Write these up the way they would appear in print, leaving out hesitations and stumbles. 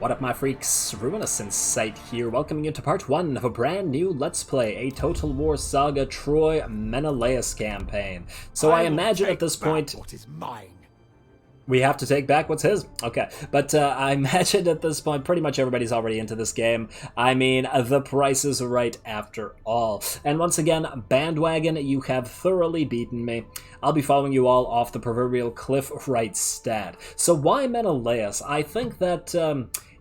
What up, my freaks? Ruinous Insight here, welcoming you to part 1 of a brand new Let's Play, A Total War Saga Troy Menelaus campaign. So I imagine at this point... what is mine. We have to take back what's his? Okay, but I imagine at this point pretty much everybody's already into this game. I mean, the price is right after all. And once again, bandwagon, you have thoroughly beaten me. I'll be following you all off the proverbial cliff right stat. So why Menelaus? I think that...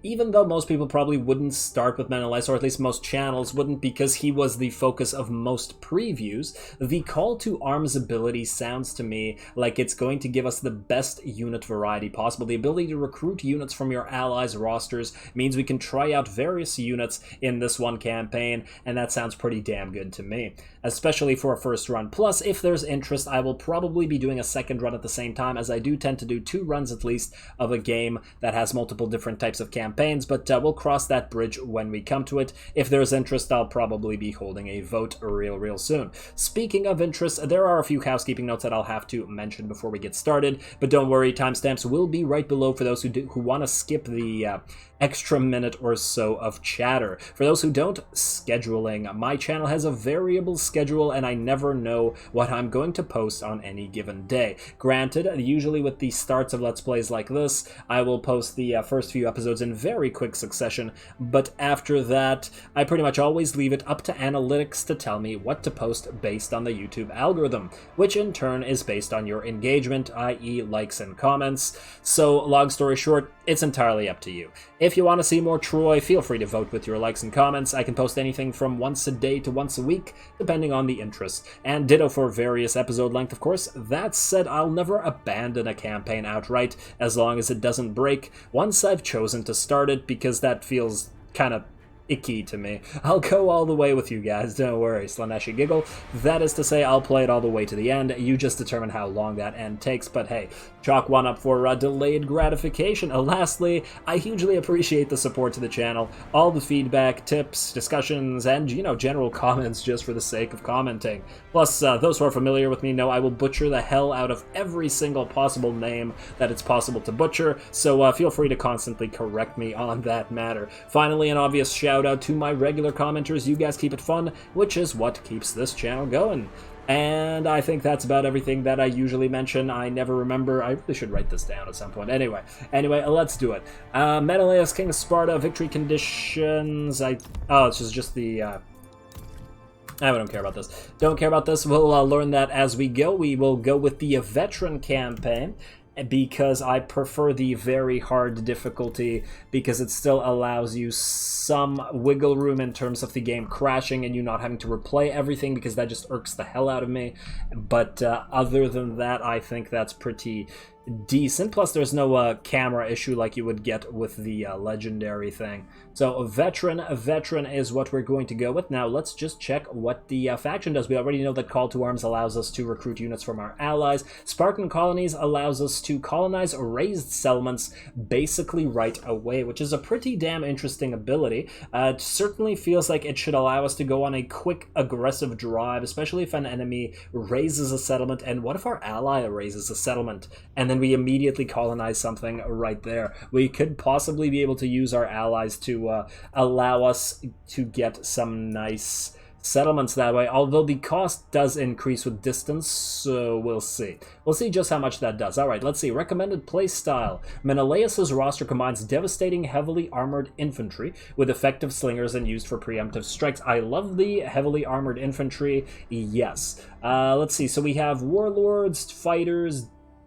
even though most people probably wouldn't start with Menelaus, or at least most channels wouldn't because he was the focus of most previews, the call to arms ability sounds to me like it's going to give us the best unit variety possible. The ability to recruit units from your allies' rosters means we can try out various units in this one campaign, and that sounds pretty damn good to me, especially for a first run. Plus, if there's interest, I will probably be doing a second run at the same time, as I do tend to do 2 runs at least of a game that has multiple different types of campaigns, but we'll cross that bridge when we come to it. If there's interest, I'll probably be holding a vote real soon. Speaking of interest, there are a few housekeeping notes that I'll have to mention before we get started, but don't worry, timestamps will be right below for those who want to skip the extra minute or so of chatter. For those who don't, scheduling. My channel has a variable schedule and I never know what I'm going to post on any given day. Granted, usually with the starts of Let's Plays like this, I will post the first few episodes in very quick succession, but after that, I pretty much always leave it up to analytics to tell me what to post based on the YouTube algorithm, which in turn is based on your engagement, i.e. likes and comments. So, long story short, it's entirely up to you. If you want to see more Troy, feel free to vote with your likes and comments. I can post anything from once a day to once a week, depending on the interest. And ditto for various episode length, of course. That said, I'll never abandon a campaign outright, as long as it doesn't break once I've chosen to start it, because that feels kind of icky to me. I'll go all the way with you guys, don't worry, Slaneshi giggle. That is to say, I'll play it all the way to the end. You just determine how long that end takes, but hey, chalk one up for delayed gratification. Lastly, I hugely appreciate the support to the channel, all the feedback, tips, discussions, and, you know, general comments just for the sake of commenting. Plus, those who are familiar with me know I will butcher the hell out of every single possible name that it's possible to butcher, so feel free to constantly correct me on that matter. Finally, an obvious shout out to my regular commenters. You guys keep it fun, which is what keeps this channel going. And I think that's about everything that I usually mention. I never remember. I really should write this down at some point. Anyway, let's do it. Menelaus, King of Sparta, victory conditions. Oh, this is just the... I don't care about this. Don't care about this. We'll learn that as we go. We will go with the veteran campaign, because I prefer the very hard difficulty, because it still allows you some wiggle room in terms of the game crashing and you not having to replay everything, because that just irks the hell out of me. But other than that, I think that's pretty decent. Plus, there's no camera issue like you would get with the legendary thing. So a veteran is what we're going to go with. Now let's just check what the faction does. We already know that Call to Arms allows us to recruit units from our allies. Spartan Colonies allows us to colonize raised settlements basically right away, which is a pretty damn interesting ability. It certainly feels like it should allow us to go on a quick aggressive drive, especially if an enemy raises a settlement. And what if our ally raises a settlement and then we immediately colonize something right there? We could possibly be able to use our allies to allow us to get some nice settlements that way, although the cost does increase with distance, so we'll see. We'll see just how much that does. Alright, let's see. Recommended playstyle. Menelaus' roster combines devastating, heavily armored infantry with effective slingers and used for preemptive strikes. I love the heavily armored infantry, yes. Let's see. So we have warlords, fighters,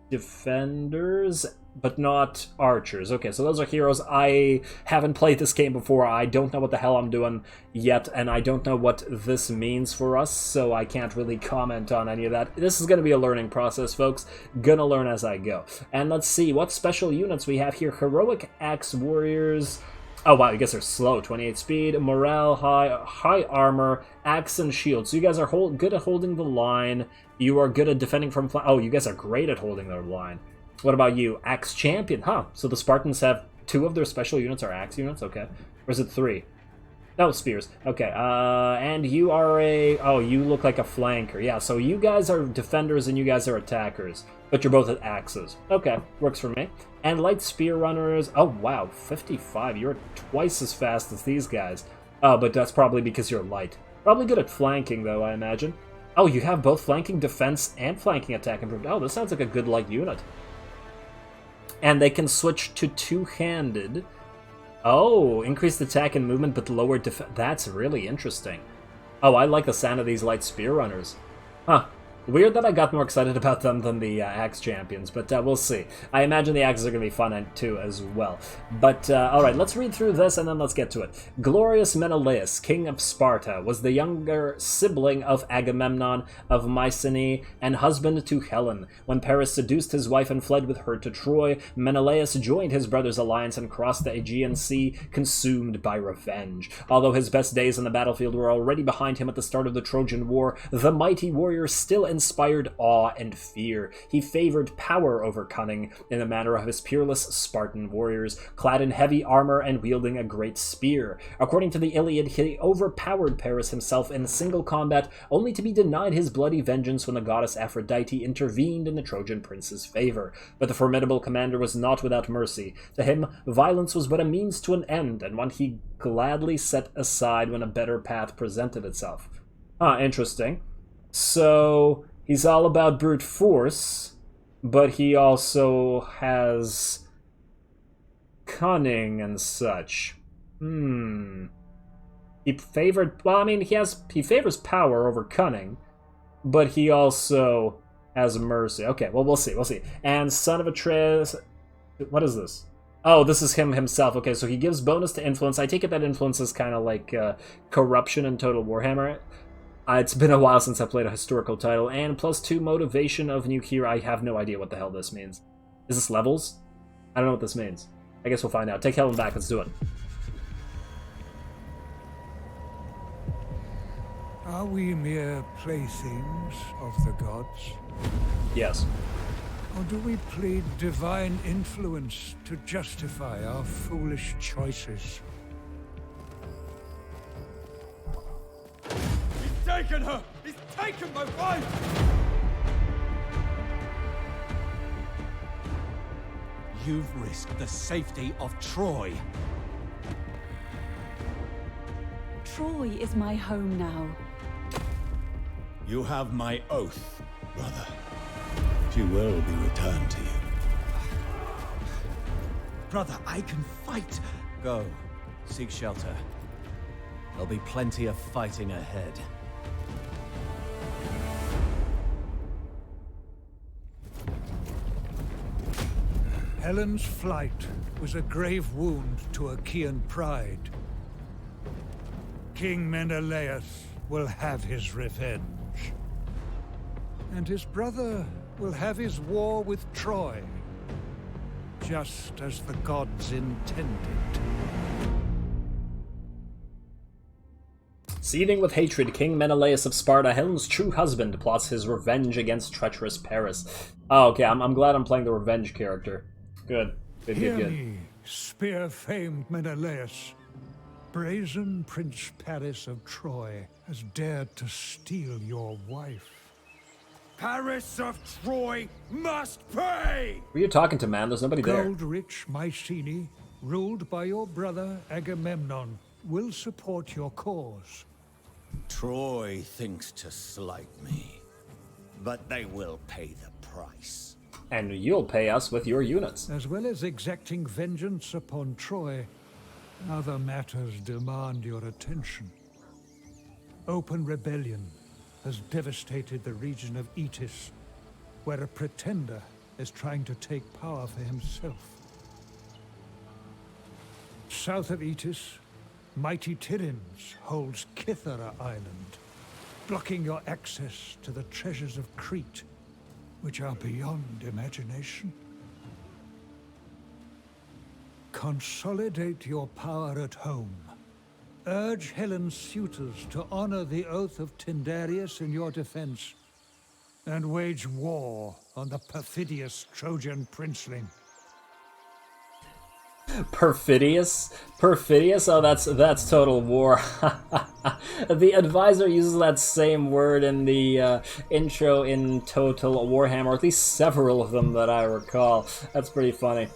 defenders, but not archers. Okay, so those are heroes. I haven't played this game before. I don't know what the hell I'm doing yet, and I don't know what this means for us, so I can't really comment on any of that. This is going to be a learning process, folks. Gonna learn as I go. And let's see what special units we have here. Heroic Axe Warriors. Oh wow, I guess they're slow. 28 speed, morale high, high armor, axe and shield. So you guys are good at holding the line. You are good at defending from oh, you guys are great at holding their line. What about you? Axe champion, huh? So the Spartans have 2 of their special units are axe units, okay. Or is it 3? No, spears. Okay, and you are a... Oh, you look like a flanker. Yeah, so you guys are defenders and you guys are attackers. But you're both at axes. Okay, works for me. And light spear runners... Oh, wow, 55. You're twice as fast as these guys. Oh, but that's probably because you're light. Probably good at flanking, though, I imagine. Oh, you have both flanking defense and flanking attack improved. Oh, this sounds like a good light unit. And they can switch to two-handed... Oh, increased attack and movement, but lower defense. That's really interesting. Oh, I like the sound of these light spear runners. Huh. Weird that I got more excited about them than the Axe Champions, but we'll see. I imagine the Axes are going to be fun too as well. But, alright, let's read through this and then let's get to it. Glorious Menelaus, king of Sparta, was the younger sibling of Agamemnon of Mycenae and husband to Helen. When Paris seduced his wife and fled with her to Troy, Menelaus joined his brother's alliance and crossed the Aegean Sea, consumed by revenge. Although his best days on the battlefield were already behind him at the start of the Trojan War, the mighty warrior still inspired awe and fear. He favored power over cunning, in the manner of his peerless Spartan warriors, clad in heavy armor and wielding a great spear. According to the Iliad, he overpowered Paris himself in single combat, only to be denied his bloody vengeance when the goddess Aphrodite intervened in the Trojan prince's favor. But the formidable commander was not without mercy. To him, violence was but a means to an end, and one he gladly set aside when a better path presented itself. Interesting. So, he's all about brute force, but he also has cunning and such. He favored... Well, I mean, he favors power over cunning, but he also has mercy. Okay, well, we'll see, And son of Atreus... What is this? Oh, this is him himself. Okay, so he gives bonus to influence. I take it that influence is kind of like corruption in Total Warhammer. It's been a while since I played a historical title, and +2 motivation of new hero. I have no idea what the hell this means. Is this levels? I don't know what this means. I guess we'll find out. Take Helen back, let's do it. Are we mere playthings of the gods? Yes. Or do we plead divine influence to justify our foolish choices? Taken her! He's taken my wife! You've risked the safety of Troy. Troy is my home now. You have my oath, brother. She will be returned to you. Brother, I can fight! Go. Seek shelter. There'll be plenty of fighting ahead. Helen's flight was a grave wound to Achaean pride. King Menelaus will have his revenge. And his brother will have his war with Troy, just as the gods intended. Seething with hatred, King Menelaus of Sparta, Helen's true husband, plots his revenge against treacherous Paris. Oh, okay, I'm glad I'm playing the revenge character. Good. Hear me, spear-famed Menelaus. Brazen Prince Paris of Troy has dared to steal your wife. Paris of Troy must pay! Who are you talking to, man? There's nobody there. Gold-rich Mycenae, ruled by your brother Agamemnon, will support your cause. Troy thinks to slight me, but they will pay the price. And you'll pay us with your units. As well as exacting vengeance upon Troy, other matters demand your attention. Open rebellion has devastated the region of Eetis, where a pretender is trying to take power for himself. South of Eetis, mighty Tiryns holds Kythera Island, blocking your access to the treasures of Crete, which are beyond imagination. Consolidate your power at home. Urge Helen's suitors to honor the Oath of Tyndareus in your defense, and wage war on the perfidious Trojan princeling. Perfidious? Perfidious? Oh, that's Total War. The advisor uses that same word in the intro in Total Warhammer, or at least several of them that I recall. That's pretty funny.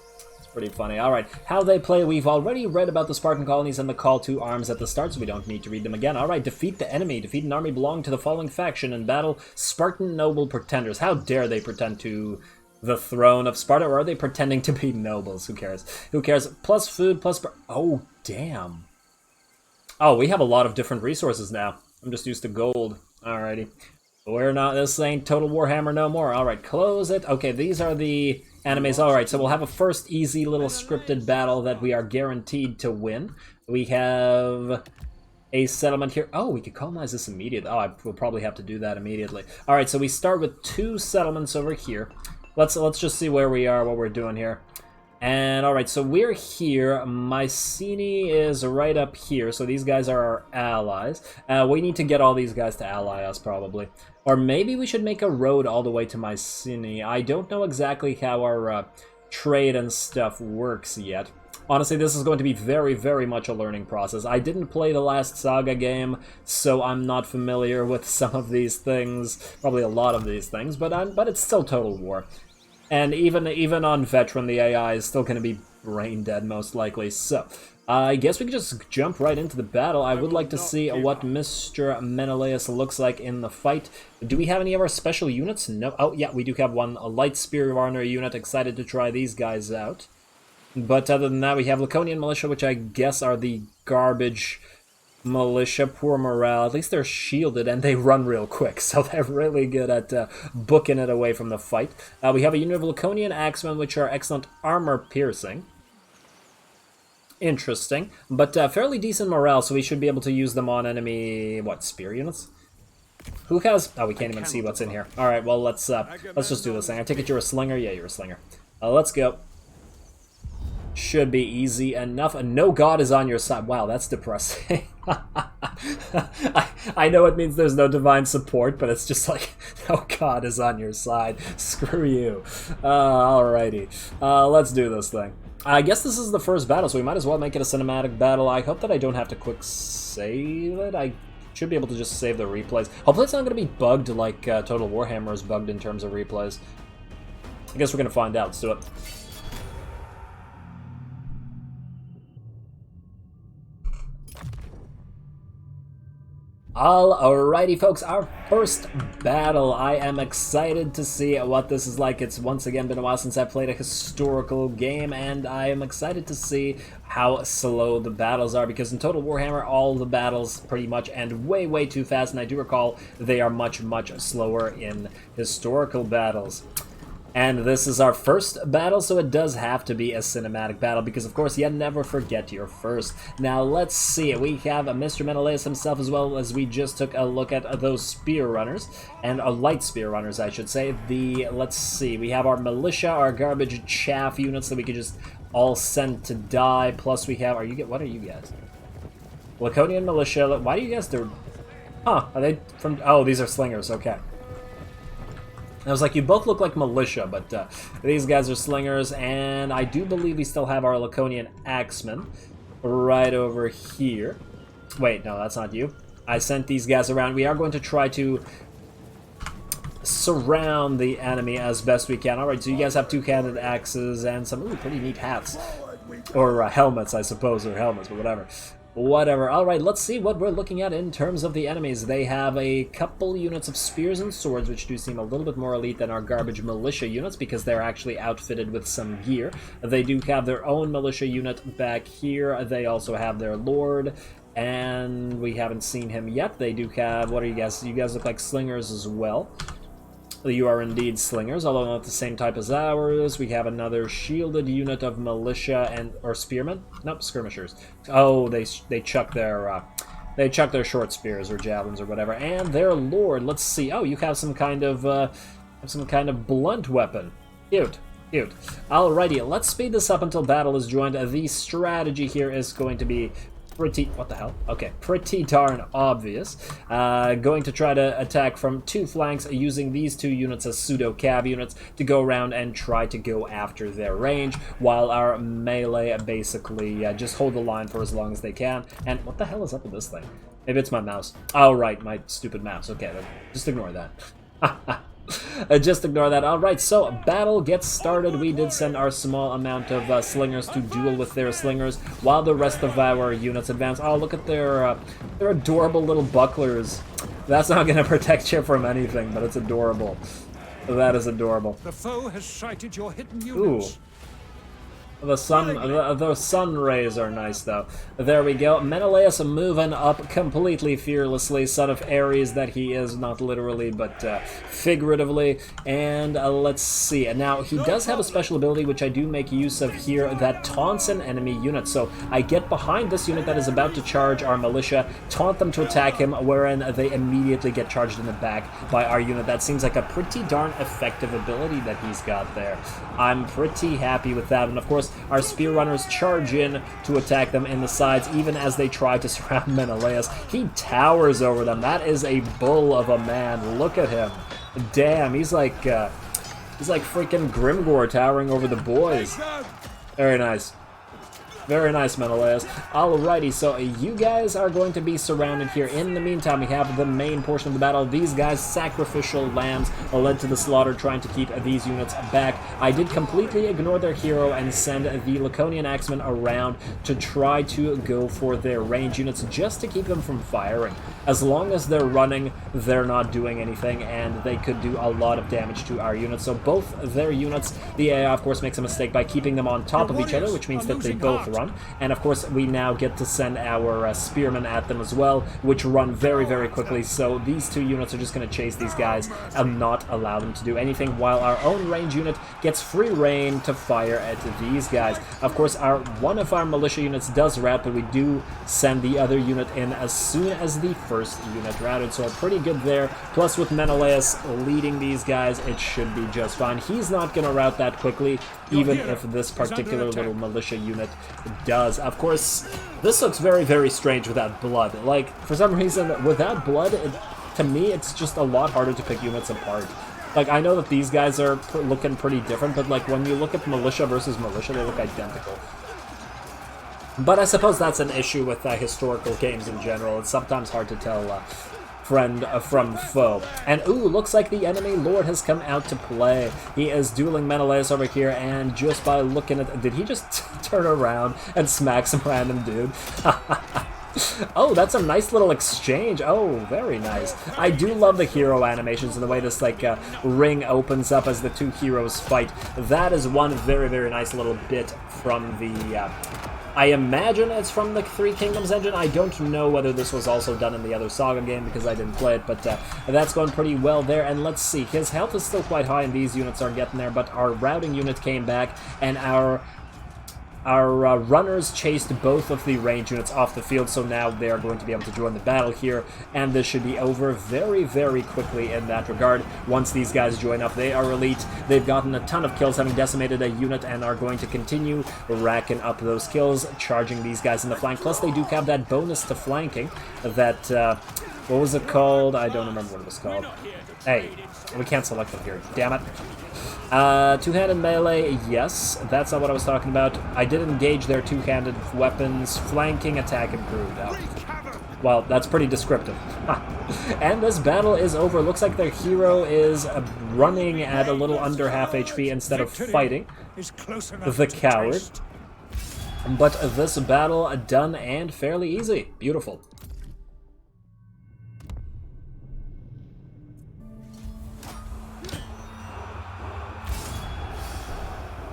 Pretty funny. Alright, how they play. We've already read about the Spartan colonies and the call to arms at the start, so we don't need to read them again. Alright, defeat the enemy. Defeat an army belonging to the following faction in battle. Spartan noble pretenders. How dare they pretend to the throne of Sparta, or are they pretending to be nobles? Who cares? Who cares? Plus food, plus... Oh, damn. Oh, we have a lot of different resources now. I'm just used to gold. Alrighty. We're not... This ain't Total Warhammer no more. Alright, close it. Okay, these are the... enemies. Alright, so we'll have a first easy little scripted battle that we are guaranteed to win. We have a settlement here. Oh, we could colonize this immediately. Oh, we'll probably have to do that immediately. Alright, so we start with 2 settlements over here. Let's just see where we are, what we're doing here. And alright, so we're here. Mycenae is right up here, so these guys are our allies. We need to get all these guys to ally us, probably. Or maybe we should make a road all the way to Mycenae. I don't know exactly how our trade and stuff works yet. Honestly, this is going to be very, very much a learning process. I didn't play the last Saga game, so I'm not familiar with some of these things. Probably a lot of these things, but it's still Total War. And even on Veteran, the AI is still going to be brain dead, most likely. So, I guess we can just jump right into the battle. I would like to see what Mr. Menelaus looks like in the fight. Do we have any of our special units? No. Oh, yeah, we do have one. A light spear runner unit. Excited to try these guys out. But other than that, we have Laconian militia, which I guess are the garbage militia. Poor morale. At least they're shielded and they run real quick, so they're really good at booking it away from the fight. We have a unit of Laconian axemen, which are excellent armor piercing. Interesting, but fairly decent morale, so we should be able to use them on enemy, what, spear units? Who has... Oh, we can't even see what's in here. Alright, well, let's just do this thing. I take it you're a slinger? Yeah, you're a slinger. Let's go. Should be easy enough. No god is on your side. Wow, that's depressing. I know it means there's no divine support, but it's just like, no god is on your side. Screw you. Alrighty. Let's do this thing. I guess this is the first battle, so we might as well make it a cinematic battle. I hope that I don't have to quick save it. I should be able to just save the replays. Hopefully it's not going to be bugged like Total Warhammer is bugged in terms of replays. I guess we're going to find out. Let's do it. Alrighty, folks, our first battle. I am excited to see what this is like. It's once again been a while since I played a historical game, and I am excited to see how slow the battles are, because in Total Warhammer, all the battles pretty much end way, way too fast, and I do recall they are much, much slower in historical battles. And this is our first battle, so it does have to be a cinematic battle, because of course you never forget your first. Now let's see, we have Mr. Menelaus himself, as well as we just took a look at those spear runners, and light spear runners I should say. Let's see, we have our militia, our garbage chaff units that we could just all send to die, plus we have, what are you guys? Laconian militia, why do you guys do, are they from, oh, these are slingers, okay. I was like, you both look like militia, but these guys are slingers, and I do believe we still have our Laconian axemen right over here. Wait, no, that's not you. I sent these guys around. We are going to try to surround the enemy as best we can. Alright, so you guys have 2-handed axes and some pretty neat hats. Or helmets, I suppose, or helmets, but whatever. Whatever. Alright, let's see what we're looking at in terms of the enemies. They have a couple units of spears and swords, which do seem a little bit more elite than our garbage militia units, because they're actually outfitted with some gear. They do have their own militia unit back here. They also have their lord, and we haven't seen him yet. They do have... What are you guys? You guys look like slingers as well. You are indeed slingers, although not the same type as ours. We have another shielded unit of militia or spearmen. Nope, skirmishers. Oh, they chuck their short spears or javelins or whatever, and their lord. Let's see. Oh, you have some kind of blunt weapon. Cute. Cute. Alrighty, let's speed this up until battle is joined. The strategy here is going to be what the hell? Okay, pretty darn obvious. Going to try to attack from two flanks using these two units as pseudo-cav units to go around and try to go after their range, while our melee basically just hold the line for as long as they can. And what the hell is up with this thing? Maybe it's my mouse. Oh, right, my stupid mouse. Okay, just ignore that. Just ignore that. Alright, so battle gets started. We did send our small amount of slingers to duel with their slingers, while the rest of our units advance. Oh, look at their adorable little bucklers. That's not going to protect you from anything, but it's adorable. That is adorable. The foe has sighted your hidden units. Ooh. The sun rays are nice, though. There we go. Menelaus moving up completely fearlessly, son of Ares that he is, not literally, but figuratively. And let's see. Now, he does have a special ability, which I do make use of here, that taunts an enemy unit. So I get behind this unit that is about to charge our militia, taunt them to attack him, wherein they immediately get charged in the back by our unit. That seems like a pretty darn effective ability that he's got there. I'm pretty happy with that, and of course, our spear runners charge in to attack them in the sides, even as they try to surround Menelaus. He towers over them. That is a bull of a man. Look at him. Damn, he's like freaking Grimgor towering over the boys. Very nice. Very nice, Menelaus. Alrighty, so you guys are going to be surrounded here. In the meantime, we have the main portion of the battle. These guys, sacrificial lambs, led to the slaughter, trying to keep these units back. I did completely ignore their hero and send the Laconian axemen around to try to go for their range units, just to keep them from firing. As long as they're running, they're not doing anything, and they could do a lot of damage to our units. So both their units, the AI, of course, makes a mistake by keeping them on top of each other, which means that they both run. And of course, we now get to send our spearmen at them as well, which run very, very quickly. So these two units are just going to chase these guys and not allow them to do anything, while our own range unit gets free reign to fire at these guys. Of course, one of our militia units does rout, but we do send the other unit in as soon as the first unit routed. So pretty good there. Plus, with Menelaus leading these guys, it should be just fine. He's not going to rout that quickly, even if this particular little militia unit does. Of course, this looks very, very strange without blood. Like, for some reason, without blood, to me, it's just a lot harder to pick units apart. Like, I know that these guys are looking pretty different, but like, when you look at militia versus militia, they look identical. But I suppose that's an issue with historical games in general. It's sometimes hard to tell friend from foe. And ooh, looks like the enemy lord has come out to play. He is dueling Menelaus over here, and just by looking at... Did he just turn around and smack some random dude? Oh, that's a nice little exchange. Oh, very nice. I do love the hero animations and the way this like ring opens up as the two heroes fight. That is one very, very nice little bit from the... I imagine it's from the Three Kingdoms engine. I don't know whether this was also done in the other Saga game because I didn't play it, but that's going pretty well there. And let's see, his health is still quite high and these units are getting there, but our routing unit came back and our runners chased both of the range units off the field, so now they are going to be able to join the battle here, and this should be over very, very quickly in that regard. Once these guys join up, they are elite. They've gotten a ton of kills, having decimated a unit, and are going to continue racking up those kills, charging these guys in the flank. Plus, they do have that bonus to flanking that, what was it called? I don't remember what it was called. Hey, we can't select them here. Damn it. Two-handed melee, yes, that's not what I was talking about. I did engage their two-handed weapons, flanking, attack, improved. Oh. Well, that's pretty descriptive. And this battle is over. Looks like their hero is running at a little under half HP instead of fighting. The coward. But this battle done and fairly easy. Beautiful.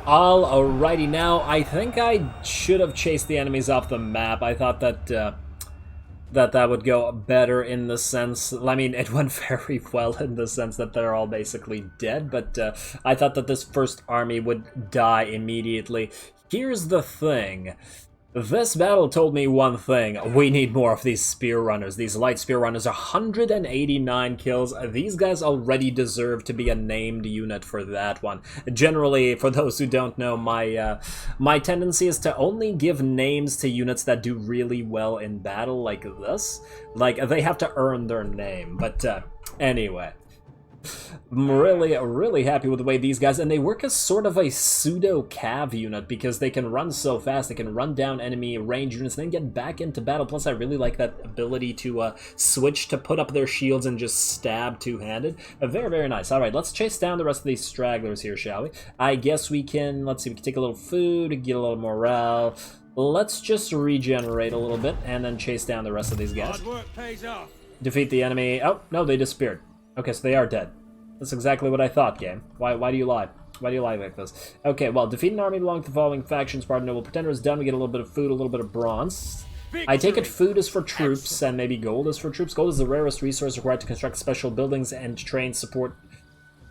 Alrighty, now, I think I should have chased the enemies off the map. I thought that that would go better in the sense... I mean, it went very well in the sense that they're all basically dead, but I thought that this first army would die immediately. Here's the thing. This battle told me one thing. We need more of these spear runners. These light spear runners. 189 kills. These guys already deserve to be a named unit for that one. Generally, for those who don't know, my tendency is to only give names to units that do really well in battle, like this. Like, they have to earn their name. But anyway. I'm really happy with the way these guys, and they work as sort of a pseudo-cav unit because they can run so fast, they can run down enemy range units and then get back into battle. Plus, I really like that ability to switch to put up their shields and just stab two-handed. Very nice. Alright, let's chase down the rest of these stragglers here, shall we? I guess we can, let's see, we can take a little food, get a little morale. Let's just regenerate a little bit and then chase down the rest of these guys. Hard work pays off. Defeat the enemy. Oh, no, they disappeared. Okay, so they are dead. That's exactly what I thought, game. Why do you lie? Why do you lie like this? Okay, well, defeat an army belonging to the following factions. Sparta Noble Pretender is done. We get a little bit of food, a little bit of bronze. I take it food is for troops, and maybe gold is for troops. Gold is the rarest resource required to construct special buildings and train support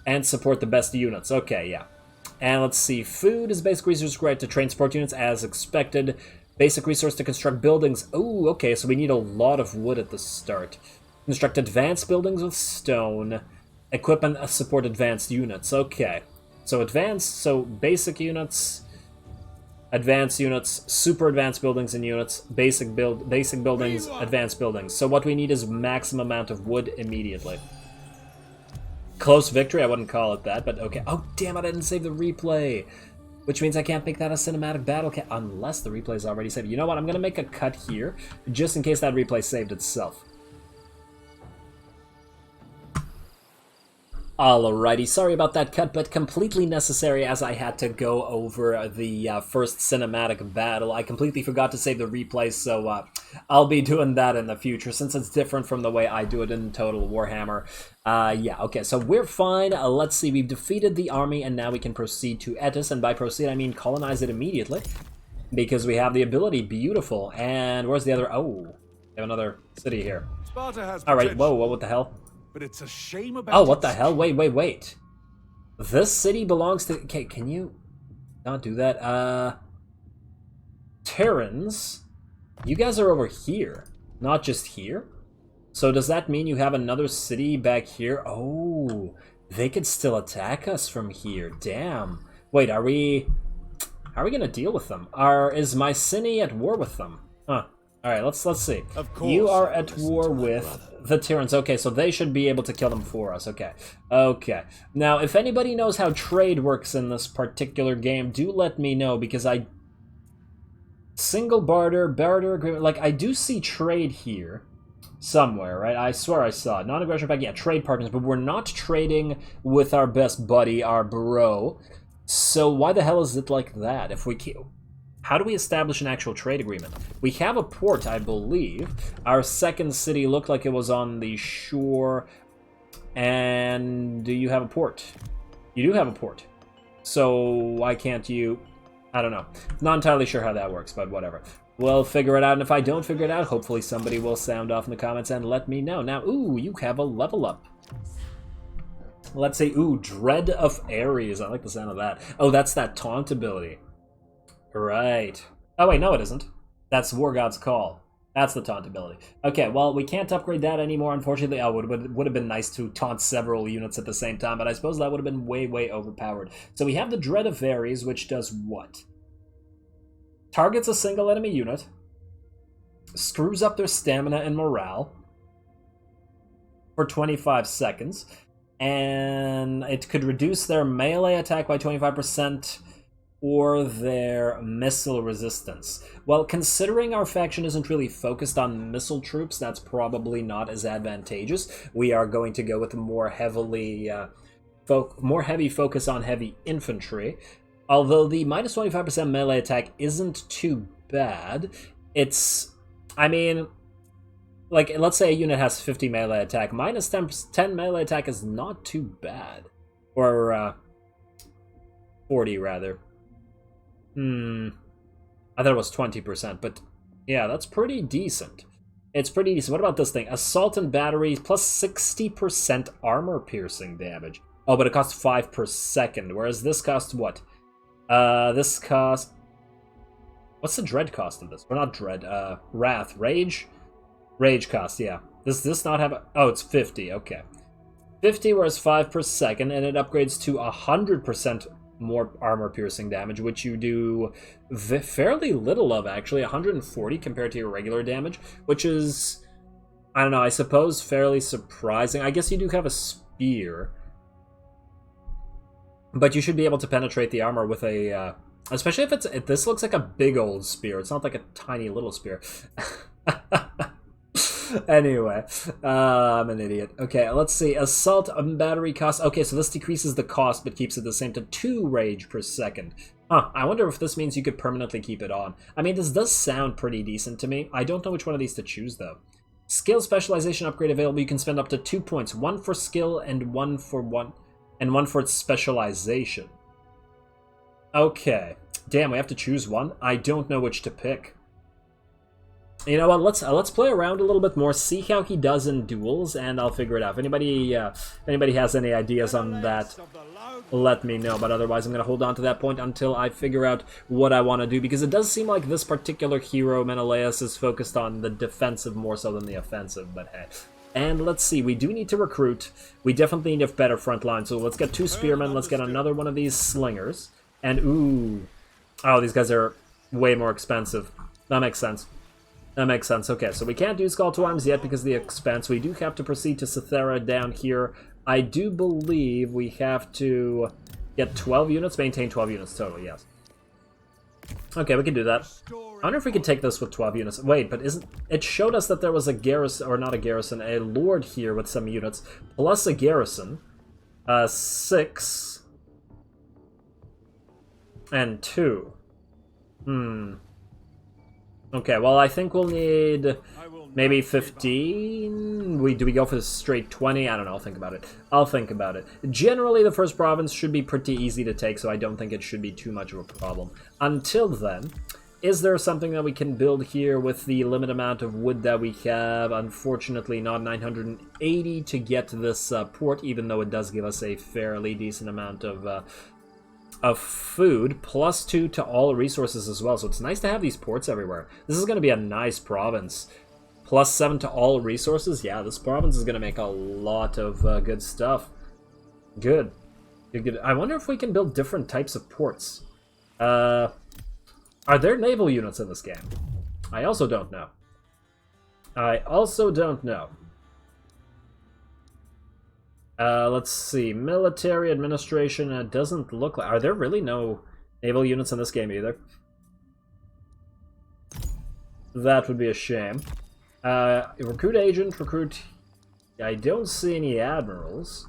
the best units. Okay, yeah. And let's see. Food is basic resource required to train support units as expected. Basic resource to construct buildings. Oh, okay, so we need a lot of wood at the start. Construct advanced buildings with stone. Equip and support advanced units. Okay. So basic units, advanced units, super advanced buildings and units, basic buildings, advanced buildings. So what we need is maximum amount of wood immediately. Close victory, I wouldn't call it that, but okay. Oh, damn it, I didn't save the replay. Which means I can't make that a cinematic battle unless the replay is already saved. You know what, I'm going to make a cut here, just in case that replay saved itself. Alrighty, sorry about that cut, but completely necessary as I had to go over the first cinematic battle. I completely forgot to save the replay, so I'll be doing that in the future, since it's different from the way I do it in Total Warhammer. Yeah, okay, so we're fine. Let's see, we've defeated the army, and now we can proceed to Etis, and by proceed I mean colonize it immediately, because we have the ability. Beautiful. And where's the other... Oh, we have another city here. Sparta has Alright, whoa, what the hell? But it's a shame about Oh, what the hell? Wait. This city belongs to... Okay, can you not do that? Terrans, you guys are over here, not just here? So does that mean you have another city back here? Oh, they could still attack us from here. Damn. Wait, how are we gonna deal with them? Is Mycenae at war with them? Huh. Alright, let's see. Of course, you are at war with the Tyrants. Okay, so they should be able to kill them for us. Okay. Okay. Now, if anybody knows how trade works in this particular game, do let me know, because single barter agreement, like, I do see trade here somewhere, right? I swear I saw it. Non-aggression pact, yeah, trade partners, but we're not trading with our best buddy, our bro. So why the hell is it like that? If we can't... How do we establish an actual trade agreement? We have a port, I believe. Our second city looked like it was on the shore. And do you have a port? You do have a port. So why can't you... I don't know. Not entirely sure how that works, but whatever. We'll figure it out, and if I don't figure it out, hopefully somebody will sound off in the comments and let me know. Now, ooh, you have a level up. Let's say, ooh, Dread of Ares. I like the sound of that. Oh, that's that taunt ability. Right. Oh, wait, no it isn't. That's War God's Call. That's the taunt ability. Okay, well, we can't upgrade that anymore, unfortunately. Oh, it would have been nice to taunt several units at the same time, but I suppose that would have been way overpowered. So we have the Dread of Ares, which does what? Targets a single enemy unit, screws up their stamina and morale for 25 seconds, and it could reduce their melee attack by 25%, or their missile resistance. Well, considering our faction isn't really focused on missile troops, that's probably not as advantageous. We are going to go with a more heavy focus on heavy infantry. Although the minus 25% melee attack isn't too bad. It's, I mean, like, let's say a unit has 50 melee attack. Minus 10 melee attack is not too bad. Or, 40 rather. I thought it was 20%, but yeah, that's pretty decent. It's pretty decent. What about this thing? Assault and battery plus 60% armor piercing damage. Oh, but it costs 5 per second, whereas this costs what? This costs What's the dread cost of this? Or not dread, wrath. Rage? Rage cost, yeah. Does this not have a... Oh, it's 50, okay. 50 whereas 5 per second, and it upgrades to 100% more armor-piercing damage, which you do fairly little of, actually. 140 compared to your regular damage, which is, I don't know, I suppose fairly surprising. I guess you do have a spear, but you should be able to penetrate the armor with a... especially if this looks like a big old spear. It's not like a tiny little spear. Anyway, I'm an idiot. Okay, let's see. Assault and battery cost. Okay, so this decreases the cost, but keeps it the same to 2 rage per second. Huh, I wonder if this means you could permanently keep it on. I mean, this does sound pretty decent to me. I don't know which one of these to choose, though. Skill specialization upgrade available. You can spend up to 2 points. 1 for skill and 1 for its specialization. Okay. Damn, we have to choose one? I don't know which to pick. You know what, let's play around a little bit more, see how he does in duels, and I'll figure it out. If anybody has any ideas on that, let me know. But otherwise, I'm going to hold on to that point until I figure out what I want to do, because it does seem like this particular hero, Menelaus, is focused on the defensive more so than the offensive, but hey. And let's see, we do need to recruit. We definitely need a better front line, so let's get 2 spearmen, let's get another one of these slingers, and ooh... Oh, these guys are way more expensive. That makes sense. That makes sense. Okay, so we can't use Call to Arms yet because of the expense. We do have to proceed to Cythera down here. I do believe we have to get 12 units, maintain 12 units total, yes. Okay, we can do that. I wonder if we could take this with 12 units. Wait, but isn't... It showed us that there was a garrison, or not a garrison, a lord here with some units, plus a garrison. 6... and 2. Okay, well, I think we'll need maybe 15? Do we go for the straight 20? I don't know, I'll think about it. I'll think about it. Generally, the first province should be pretty easy to take, so I don't think it should be too much of a problem. Until then, is there something that we can build here with the limited amount of wood that we have? Unfortunately, not 980 to get this port, even though it does give us a fairly decent amount of food, plus 2 to all resources as well. So it's nice to have these ports everywhere. This is going to be a nice province. Plus 7 to all resources. Yeah, this province is going to make a lot of good stuff. Good. Good. I wonder if we can build different types of ports. Are there naval units in this game? I also don't know. Let's see. Military administration doesn't look like... Are there really no naval units in this game either? That would be a shame. Recruit agent, recruit... I don't see any admirals.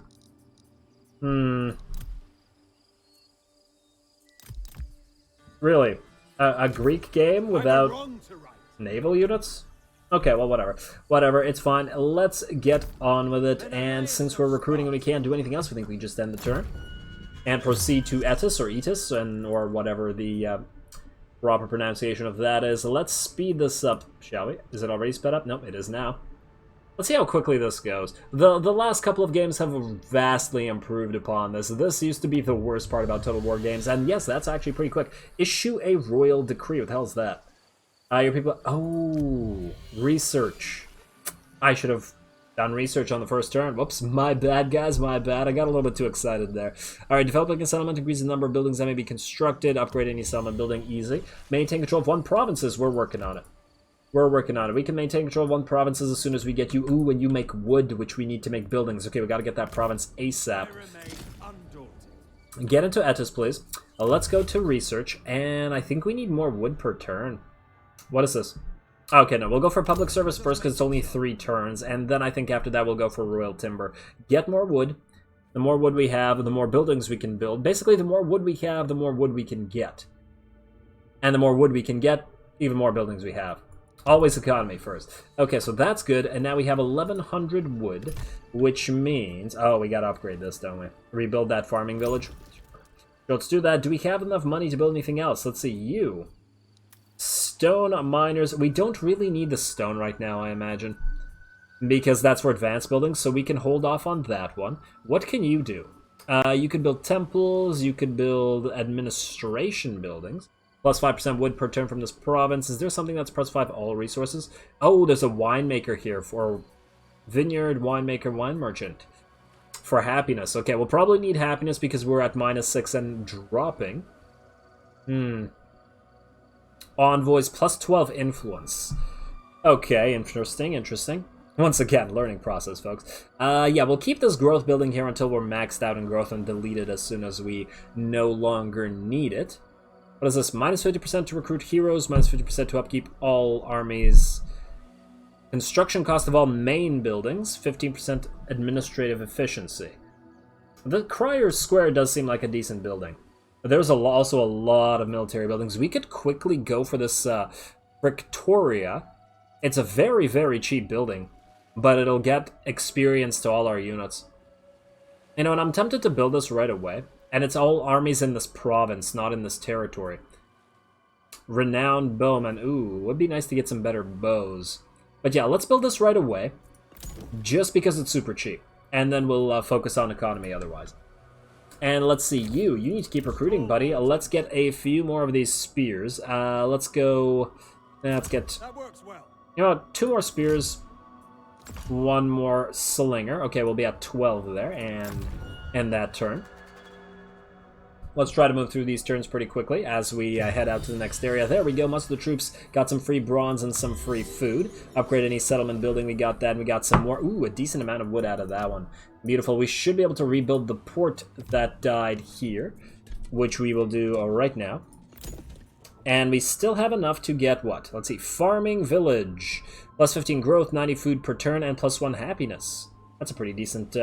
Really? A Greek game without naval units? Okay, well, whatever. Whatever, it's fine. Let's get on with it, and since we're recruiting and we can't do anything else, we think we just end the turn. And proceed to Etis, or Etis, or whatever the proper pronunciation of that is. Let's speed this up, shall we? Is it already sped up? Nope, it is now. Let's see how quickly this goes. The last couple of games have vastly improved upon this. This used to be the worst part about Total War games, and yes, that's actually pretty quick. Issue a royal decree. What the hell is that? Your people... Oh, research. I should have done research on the first turn. Whoops, my bad, guys, my bad. I got a little bit too excited there. Alright, developing a settlement increases the number of buildings that may be constructed. Upgrade any settlement building easy. Maintain control of 1 provinces. We're working on it. We're working on it. We can maintain control of 1 provinces as soon as we get you... Ooh, when you make wood, which we need to make buildings. Okay, we gotta get that province ASAP. Get into Etis, please. Let's go to research, and I think we need more wood per turn. What is this? Okay, no, we'll go for public service first because it's only 3 turns, and then I think after that we'll go for royal timber. Get more wood. The more wood we have, the more buildings we can build. Basically, the more wood we have, the more wood we can get. And the more wood we can get, even more buildings we have. Always economy first. Okay, so that's good, and now we have 1,100 wood, which means... Oh, we gotta upgrade this, don't we? Rebuild that farming village. Let's do that. Do we have enough money to build anything else? Let's see, you... Stone miners. We don't really need the stone right now, I imagine. Because that's for advanced buildings, so we can hold off on that one. What can you do? You could build temples, you could build administration buildings. Plus 5% wood per turn from this province. Is there something that's plus 5 all resources? Oh, there's a winemaker here for vineyard, winemaker, wine merchant. For happiness. Okay, we'll probably need happiness because we're at -6 and dropping. Envoys, plus 12 influence. Okay, interesting. Once again, learning process, folks. Yeah, we'll keep this growth building here until we're maxed out in growth and delete it as soon as we no longer need it. What is this? -50% to recruit heroes, -50% to upkeep all armies. Construction cost of all main buildings, 15% administrative efficiency. The Crier's Square does seem like a decent building. But there's also a lot of military buildings. We could quickly go for this Victoria. It's a very, very cheap building, but it'll get experience to all our units. You know, and I'm tempted to build this right away. And it's all armies in this province, not in this territory. Renowned bowman. Ooh, would be nice to get some better bows. But yeah, let's build this right away, just because it's super cheap. And then we'll focus on economy otherwise. And let's see, you need to keep recruiting, buddy. Let's get a few more of these spears. Let's get... That works well. You know what, 2 more spears, 1 more slinger. Okay, we'll be at 12 there, and end that turn. Let's try to move through these turns pretty quickly as we head out to the next area. There we go, most of the troops got some free bronze and some free food. Upgrade any settlement building, we got that, and we got some more. Ooh, a decent amount of wood out of that one. Beautiful, we should be able to rebuild the port that died here, which we will do right now. And we still have enough to get what? Let's see, farming village. Plus 15 growth, 90 food per turn, and plus 1 happiness. That's a pretty decent...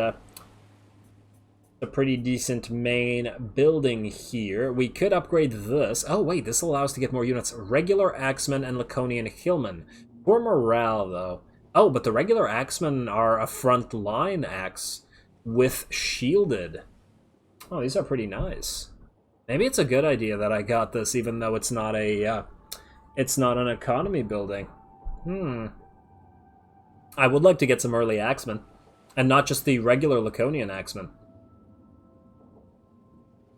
main building here. We could upgrade this. Oh, wait, this allows to get more units. Regular Axemen and Laconian Hillmen. Poor morale, though. Oh, but the regular Axemen are a front line axe with shielded. Oh, these are pretty nice. Maybe it's a good idea that I got this, even though it's not a, it's not an economy building. I would like to get some early Axemen, and not just the regular Laconian Axemen.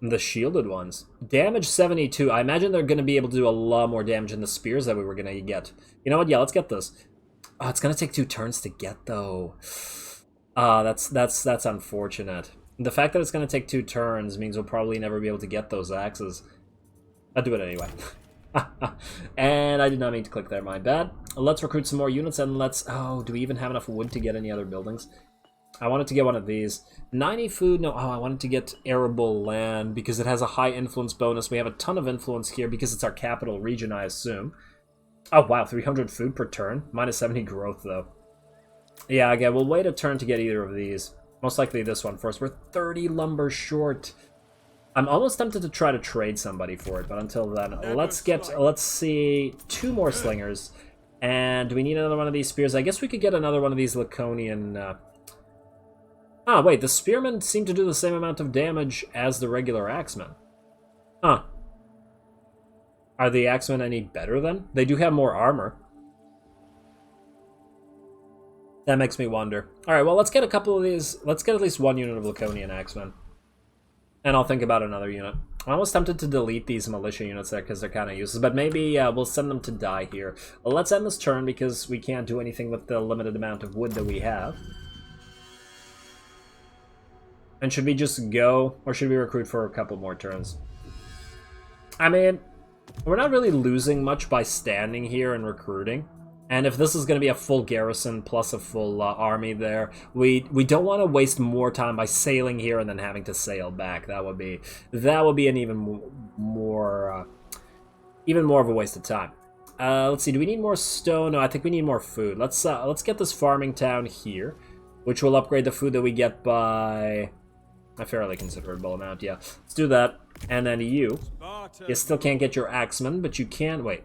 The shielded ones. Damage 72. I imagine they're going to be able to do a lot more damage than the spears that we were going to get. You know what? Yeah, let's get this. Oh, it's going to take 2 turns to get, though. That's unfortunate. The fact that it's going to take 2 turns means we'll probably never be able to get those axes. I'll do it anyway. And I did not mean to click there, my bad. Let's recruit some more units and let's... Oh, do we even have enough wood to get any other buildings? I wanted to get one of these. 90 food, no, I wanted to get arable land because it has a high influence bonus. We have a ton of influence here because it's our capital region, I assume. Oh, wow, 300 food per turn. Minus 70 growth, though. Yeah, okay, we'll wait a turn to get either of these. Most likely this one first. We're 30 lumber short. I'm almost tempted to try to trade somebody for it, but until then, let's see, 2 more slingers. And do we need another one of these spears? I guess we could get another one of these Laconian... Ah, wait, the spearmen seem to do the same amount of damage as the regular axemen. Huh. Are the axemen any better then? They do have more armor. That makes me wonder. Alright, well, let's get a couple of these. Let's get at least 1 unit of Laconian axemen. And I'll think about another unit. I'm almost tempted to delete these militia units there because they're kind of useless, but maybe we'll send them to die here. Well, let's end this turn because we can't do anything with the limited amount of wood that we have. And should we just go, or should we recruit for a couple more turns? I mean, we're not really losing much by standing here and recruiting. And if this is going to be a full garrison plus a full army there, we don't want to waste more time by sailing here and then having to sail back. That would be an even more of a waste of time. Let's see. Do we need more stone? No, I think we need more food. Let's get this farming town here, which will upgrade the food that we get by a fairly considerable amount. Yeah, let's do that. And then you still can't get your axeman, but you can. Wait.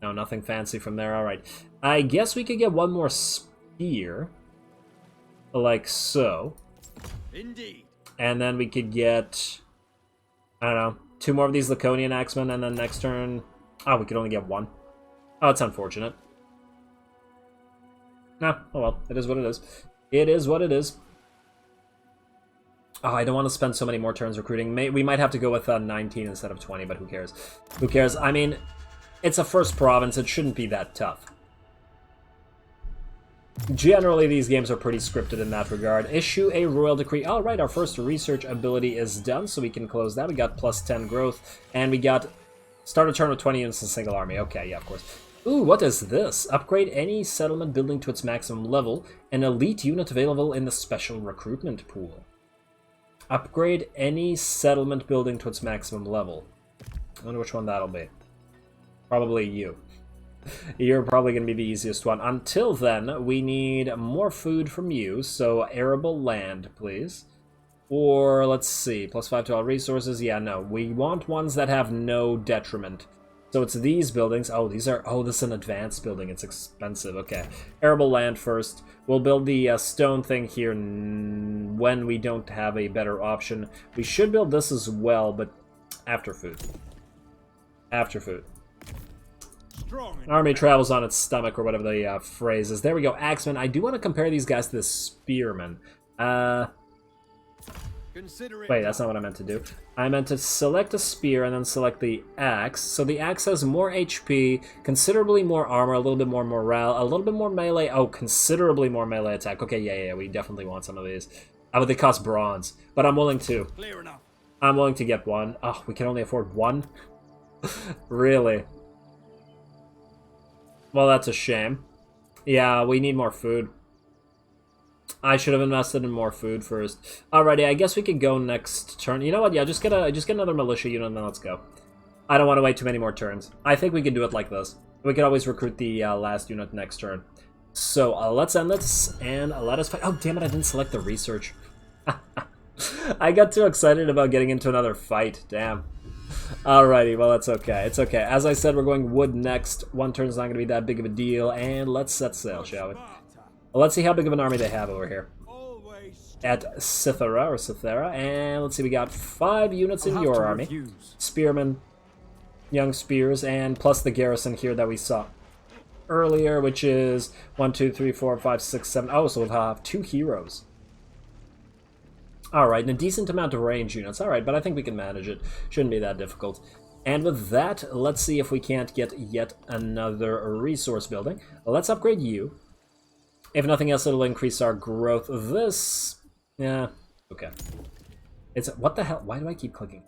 No, nothing fancy from there. Alright. I guess we could get 1 more spear. Like so. Indeed. And then we could get... I don't know. 2 more of these Laconian axemen, and then next turn... Oh, we could only get 1. Oh, it's unfortunate. No, oh well. It is what it is. It is what it is. Oh, I don't want to spend so many more turns recruiting. We might have to go with 19 instead of 20, but who cares? Who cares? I mean, it's a first province. It shouldn't be that tough. Generally, these games are pretty scripted in that regard. Issue a royal decree. All right, our first research ability is done, so we can close that. We got plus 10 growth, and we got start a turn with 20 units in a single army. Okay, yeah, of course. Ooh, what is this? Upgrade any settlement building to its maximum level. An elite unit available in the special recruitment pool. Upgrade any settlement building to its maximum level. I wonder which one that'll be. Probably you. You're probably going to be the easiest one. Until then, we need more food from you, so arable land, please. Or, let's see, plus 5 to all resources. Yeah, no, we want ones that have no detriment. So it's these buildings. Oh, these are... Oh, this is an advanced building. It's expensive. Okay. Arable land first. We'll build the stone thing here when we don't have a better option. We should build this as well, but after food. After food. Army travels on its stomach, or whatever the phrase is. There we go. Axemen. I do want to compare these guys to the spearmen. Wait, that's not what I meant to do. I meant to select a spear and then select the axe. So the axe has more HP, considerably more armor, a little bit more morale, a little bit more melee. Oh, considerably more melee attack. Okay, yeah, we definitely want some of these. But they cost bronze. But I'm willing to. Clear enough. I'm willing to get one. Oh, we can only afford one? Really? Well, that's a shame. Yeah, we need more food. I should have invested in more food first. Alrighty, I guess we could go next turn. You know what? Yeah, just get another militia unit and then let's go. I don't want to wait too many more turns. I think we can do it like this. We could always recruit the last unit next turn. So let's end this and let us fight. Oh, damn it, I didn't select the research. I got too excited about getting into another fight. Damn. Alrighty, well, that's okay. It's okay. As I said, we're going wood next. One turn's not going to be that big of a deal. And let's set sail, shall we? Well, let's see how big of an army they have over here. At Cythera, and let's see, we got 5 units in your army. Spearmen, young spears, and plus the garrison here that we saw earlier, which is 1, 2, 3, 4, 5, 6, 7. Oh, so we'll have 2 heroes. Alright, and a decent amount of range units. Alright, but I think we can manage it. Shouldn't be that difficult. And with that, let's see if we can't get yet another resource building. Let's upgrade you. If nothing else, it'll increase our growth. This... Yeah, okay. It's... What the hell? Why do I keep clicking?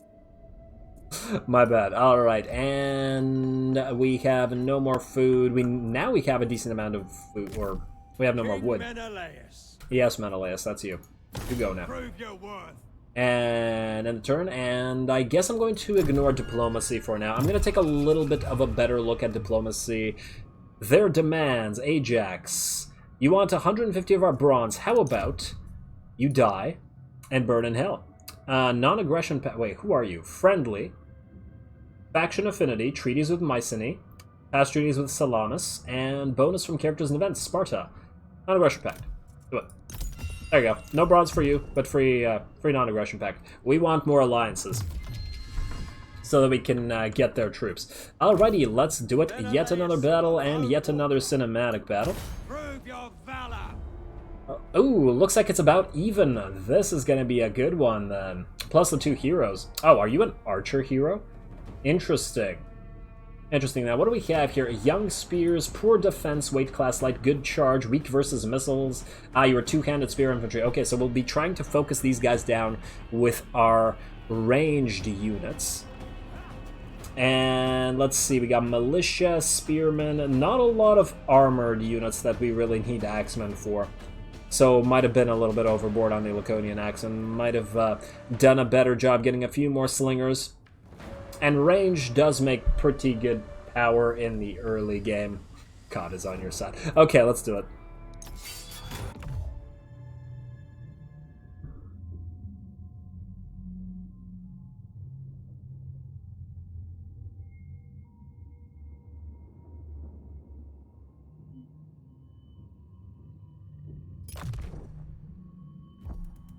My bad. Alright, and we have no more food. Now we have a decent amount of food, or we have no more wood. Menelaus. Yes, Menelaus, that's you. You go now. Prove your worth. And end the turn, and I guess I'm going to ignore diplomacy for now. I'm going to take a little bit of a better look at diplomacy. Their demands, Ajax. You want 150 of our bronze. How about you die and burn in hell? Non-aggression... Wait, who are you? Friendly. Faction affinity. Treaties with Mycenae. Past treaties with Salamis. And bonus from characters and events. Sparta. Non-aggression pact. Do it. There you go. No bronze for you, but free non-aggression pact. We want more alliances, so that we can get their troops. Alrighty, let's do it. Yet another battle and yet another cinematic battle. Prove your valor. Ooh, looks like it's about even. This is going to be a good one then. Plus the 2 heroes. Oh, are you an archer hero? Interesting. Interesting. Now, what do we have here? Young spears, poor defense, weight class light, good charge, weak versus missiles. You are 2-handed spear infantry. Okay, so we'll be trying to focus these guys down with our ranged units. And let's see, we got militia, spearmen, not a lot of armored units that we really need axemen for. So might have been a little bit overboard on the Laconian axemen. Might have done a better job getting a few more slingers. And range does make pretty good power in the early game. God is on your side. Okay, let's do it.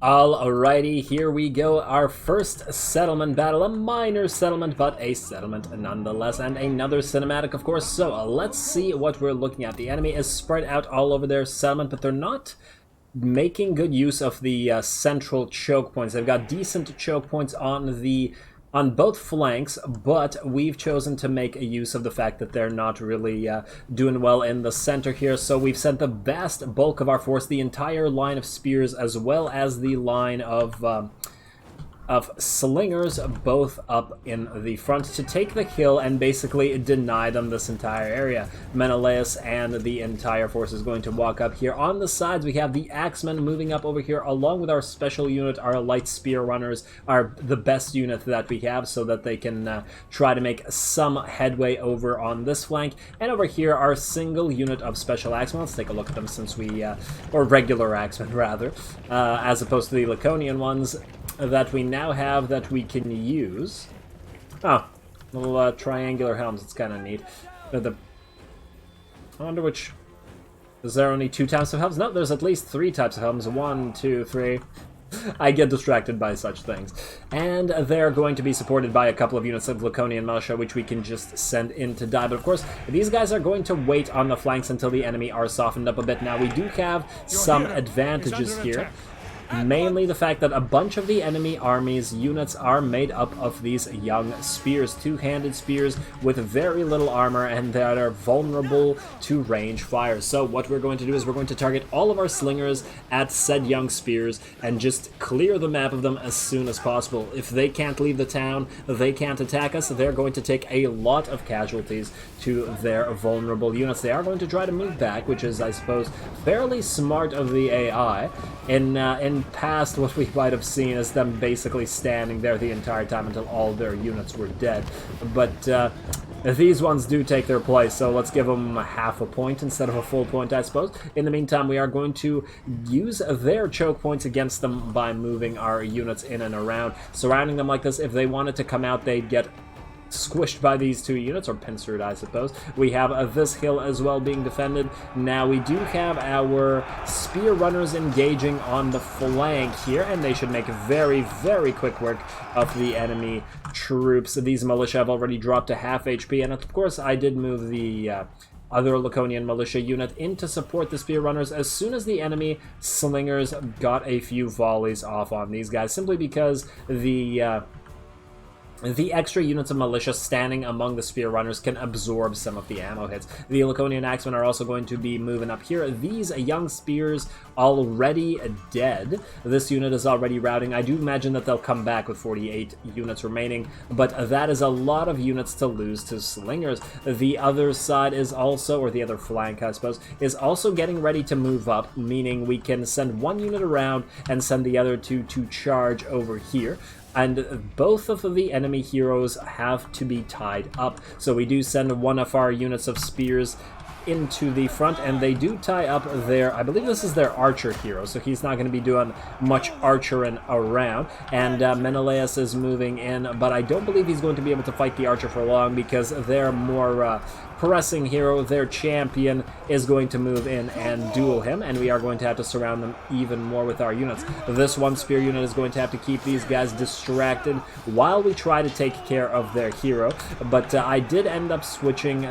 Alrighty, here we go. Our first settlement battle. A minor settlement, but a settlement nonetheless. And another cinematic, of course. So let's see what we're looking at. The enemy is spread out all over their settlement, but they're not making good use of the central choke points. They've got decent choke points on both flanks, but we've chosen to make a use of the fact that they're not really doing well in the center here. So we've sent the vast bulk of our force, the entire line of spears, as well as the line of slingers, both up in the front to take the hill and basically deny them this entire area. Menelaus and the entire force is going to walk up here. On the sides, we have the axemen moving up over here, along with our special unit. Our light spear runners are the best unit that we have, so that they can try to make some headway over on this flank. And over here, our single unit of special axemen. Let's take a look at them, since we, or regular axemen rather, as opposed to the Laconian ones that we now have that we can use. Oh, little triangular helms. It's kind of neat. I wonder which... Is there only 2 types of helms? No, there's at least 3 types of helms. 1, 2, 3. I get distracted by such things. And they're going to be supported by a couple of units of Laconian militia, which we can just send in to die. But of course, these guys are going to wait on the flanks until the enemy are softened up a bit. Now, we do have some advantages here. Mainly the fact that a bunch of the enemy army's units are made up of these young spears, 2-handed spears with very little armor, and that are vulnerable to range fire. So what we're going to do is we're going to target all of our slingers at said young spears and just clear the map of them as soon as possible. If they can't leave the town, they can't attack us, they're going to take a lot of casualties to their vulnerable units. They are going to try to move back, which is, I suppose, fairly smart of the AI. In past, what we might have seen is them basically standing there the entire time until all their units were dead. But these ones do take their place, so let's give them half a point instead of a full point, I suppose. In the meantime, we are going to use their choke points against them by moving our units in and around, surrounding them like this. If they wanted to come out, they'd get squished by these 2 units, or pincered, I suppose. We have this hill as well being defended. Now, we do have our spear runners engaging on the flank here, and they should make very, very quick work of the enemy troops. These militia have already dropped to half HP, and of course, I did move the other Laconian militia unit in to support the spear runners as soon as the enemy slingers got a few volleys off on these guys, simply because the extra units of militia standing among the spear runners can absorb some of the ammo hits. The Laconian axemen are also going to be moving up here. These young spears already dead. This unit is already routing. I do imagine that they'll come back with 48 units remaining, but that is a lot of units to lose to slingers. The other side is also, or the other flank, I suppose, is also getting ready to move up, meaning we can send 1 unit around and send the other 2 to charge over here. And both of the enemy heroes have to be tied up. So we do send 1 of our units of spears into the front, and they do tie up their, I believe this is their archer hero, so he's not going to be doing much archering around. And Menelaus is moving in, but I don't believe he's going to be able to fight the archer for long, because their more pressing hero, their champion, is going to move in and duel him, and we are going to have to surround them even more with our units. This 1 spear unit is going to have to keep these guys distracted while we try to take care of their hero. But I did end up switching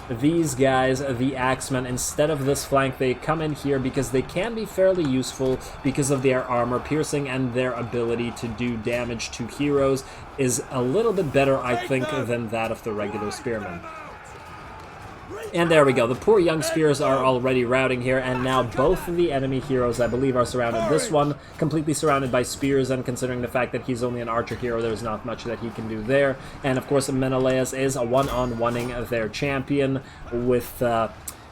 these guys, the axemen. Instead of this flank, they come in here because they can be fairly useful because of their armor piercing, and their ability to do damage to heroes is a little bit better, I think, than that of the regular spearmen. And there we go. The poor young spears are already routing here, and now both of the enemy heroes, I believe, are surrounded. This one completely surrounded by spears, and considering the fact that he's only an archer hero, there's not much that he can do there. And of course, Menelaus is one-on-oneing their champion with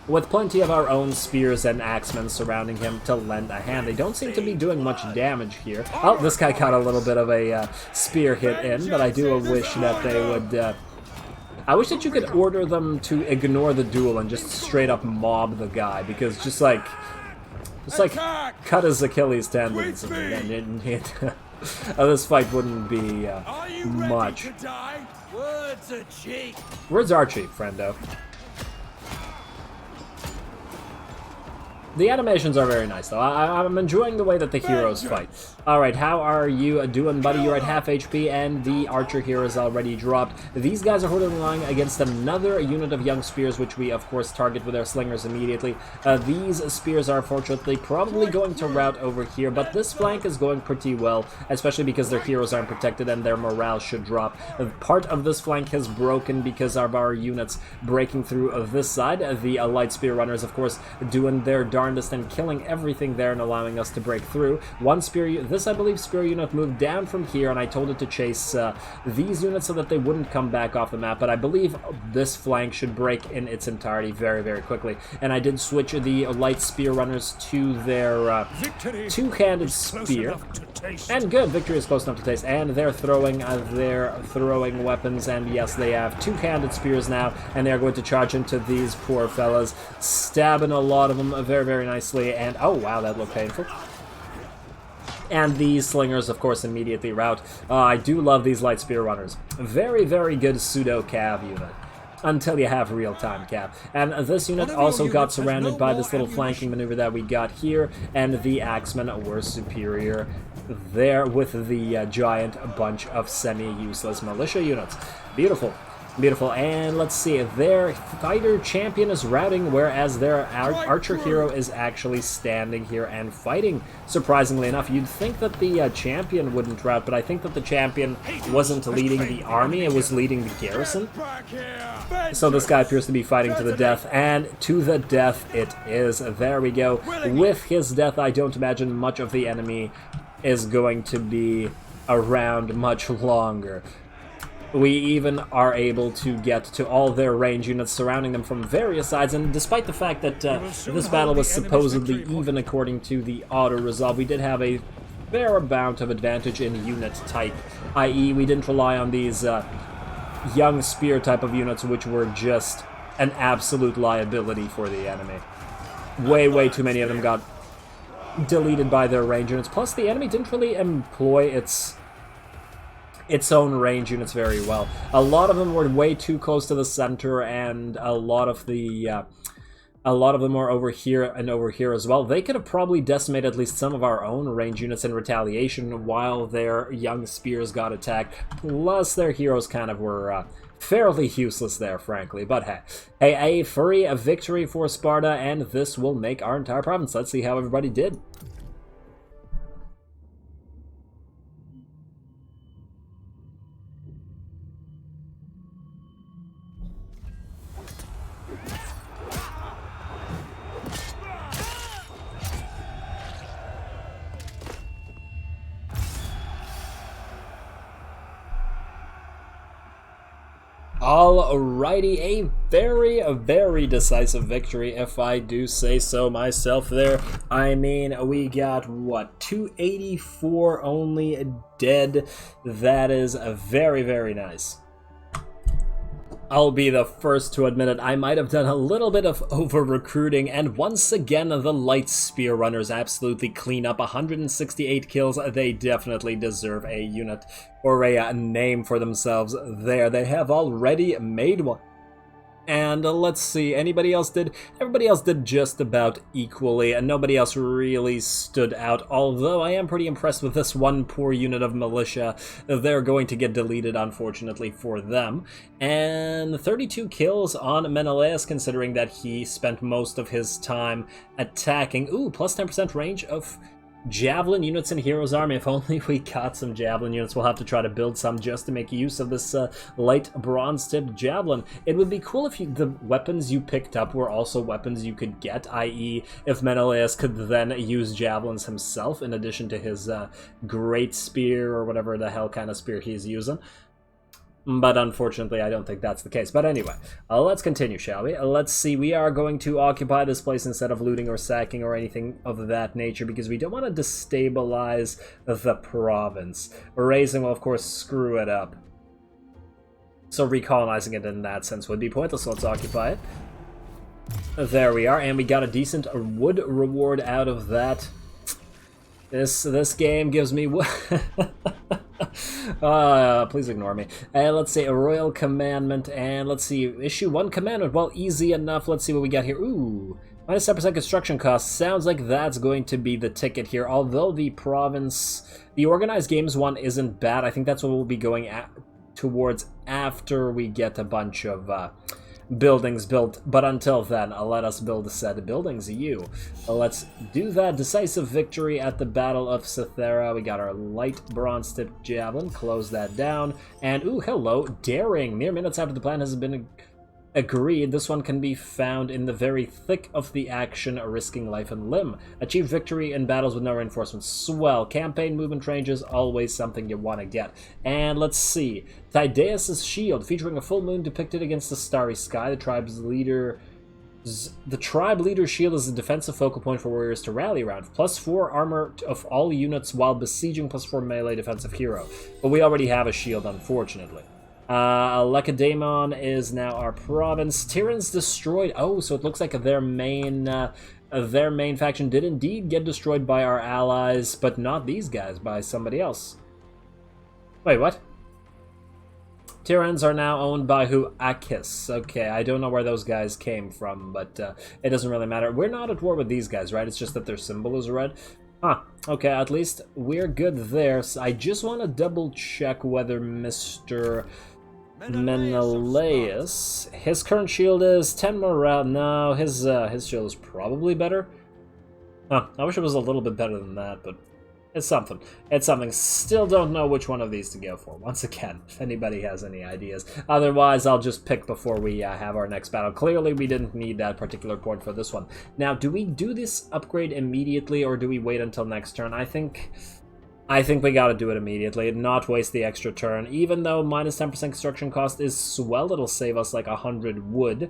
plenty of our own spears and axemen surrounding him to lend a hand. They don't seem to be doing much damage here. Oh, this guy got a little bit of a spear hit in, but I do wish that they would... I wish that you could order them to ignore the duel and just straight up mob the guy, because just like cut his Achilles tendons, and this fight wouldn't be much. Words are cheap, friendo. The animations are very nice, though. I'm enjoying the way that the heroes fight. Alright, how are you doing, buddy? You're at half HP, and the archer here is already dropped. These guys are holding the line against another unit of young spears, which we, of course, target with our slingers immediately. These spears are, fortunately, probably going to route over here, but this flank is going pretty well, especially because their heroes aren't protected and their morale should drop. Part of this flank has broken because of our units breaking through this side. The light spear runners, of course, doing their darndest and killing everything there and allowing us to break through. One spear, this I believe spear unit moved down from here, and I told it to chase these units so that they wouldn't come back off the map, but I believe this flank should break in its entirety very, very quickly. And I did switch the light spear runners to their two-handed spear. And good, victory is close enough to taste. And they're throwing weapons, and yes, they have two-handed spears now, and they're going to charge into these poor fellas, stabbing a lot of them very, very nicely. And oh wow, that looked painful. And these slingers, of course, immediately rout. I do love these light spear runners. Very, very good pseudo-cav unit. Until you have real-time cav. And this unit also got surrounded by this little flanking maneuver that we got here, and the axemen were superior there with the giant bunch of semi-useless militia units. Beautiful. Beautiful, and let's see, their fighter champion is routing, whereas their archer hero is actually standing here and fighting. Surprisingly enough, you'd think that the champion wouldn't rout, but I think that the champion wasn't leading the army, it was leading the garrison. So this guy appears to be fighting to the death, and to the death it is. There we go. With his death, I don't imagine much of the enemy is going to be around much longer. We even are able to get to all their range units surrounding them from various sides, and despite the fact that this battle was supposedly even according to the auto-resolve, we did have a fair amount of advantage in unit type, i.e. we didn't rely on these young spear type of units, which were just an absolute liability for the enemy. Way too many of them got deleted by their range units, plus the enemy didn't really employ its own range units very well. A lot of them were way too close to the center, and a lot of them were over here and over here as well. They could have probably decimated at least some of our own range units in retaliation while their young spears got attacked. Plus, their heroes kind of were fairly useless there, frankly. But hey, a victory for Sparta, and this will make our entire province. Let's see how everybody did. Alrighty, a very decisive victory, if I do say so myself there. I mean, we got, what, 284 only dead. That is very nice. I'll be the first to admit it, I might have done a little bit of over-recruiting, and once again, the light spear runners absolutely clean up 168 kills. They definitely deserve a unit, or a name for themselves there. They have already made one. And let's see, anybody else did? Everybody else did just about equally, and nobody else really stood out, although I am pretty impressed with this one poor unit of militia. They're going to get deleted, unfortunately, for them. And 32 kills on Menelaus, considering that he spent most of his time attacking. Ooh, plus 10% range of javelin units in Heroes Army. If only we got some javelin units. We'll have to try to build some just to make use of this light bronze-tipped javelin. It would be cool if the weapons you picked up were also weapons you could get, i.e. if Menelaus could then use javelins himself in addition to his great spear or whatever the hell kind of spear he's using. But unfortunately, I don't think that's the case. But anyway, let's continue, shall we? Let's see, we are going to occupy this place instead of looting or sacking or anything of that nature, because we don't want to destabilize the province. Raising will, of course, screw it up. So recolonizing it in that sense would be pointless, so let's occupy it. There we are, and we got a decent wood reward out of that. This game gives me... please ignore me. Let's see, a royal commandment, and let's see, issue one commandment. Well, easy enough. Let's see what we got here. Ooh, Minus 10% construction cost. Sounds like that's going to be the ticket here. Although the province, the organized games one isn't bad. I think that's what we'll be going towards after we get a bunch of buildings built. But until then, let us build a set of buildings. Let's do that. Decisive victory at the Battle of Cythera. We got our light bronze-tipped javelin. Close that down. And, ooh, hello, daring. Mere minutes after the plan has been agreed, this one can be found in the very thick of the action, risking life and limb. Achieve victory in battles with no reinforcements. Swell. Campaign movement range is always something you want to get. And let's see. Tyndareus' shield, featuring a full moon depicted against the starry sky. The tribe leader's shield is a defensive focal point for warriors to rally around. +4 armor of all units while besieging, +4 melee defensive hero. But we already have a shield, unfortunately. Lacedaemon is now our province. Tyrann's destroyed. Oh, so it looks like their main faction did indeed get destroyed by our allies, but not these guys, by somebody else. Wait, what? Tyrans are now owned by who? Achaeans. Okay, I don't know where those guys came from, but it doesn't really matter. We're not at war with these guys, right? It's just that their symbol is red. Huh. Okay, at least we're good there. So I just want to double check whether Mr. Menelaus, his current shield is 10 morale. No, his shield is probably better. Huh, I wish it was a little bit better than that, but it's something. It's something. Still don't know which one of these to go for. Once again, if anybody has any ideas. Otherwise, I'll just pick before we have our next battle. Clearly, we didn't need that particular point for this one. Now, do we do this upgrade immediately, or do we wait until next turn? I think we gotta do it immediately and not waste the extra turn. Even though minus 10% construction cost is swell, it'll save us like 100 wood.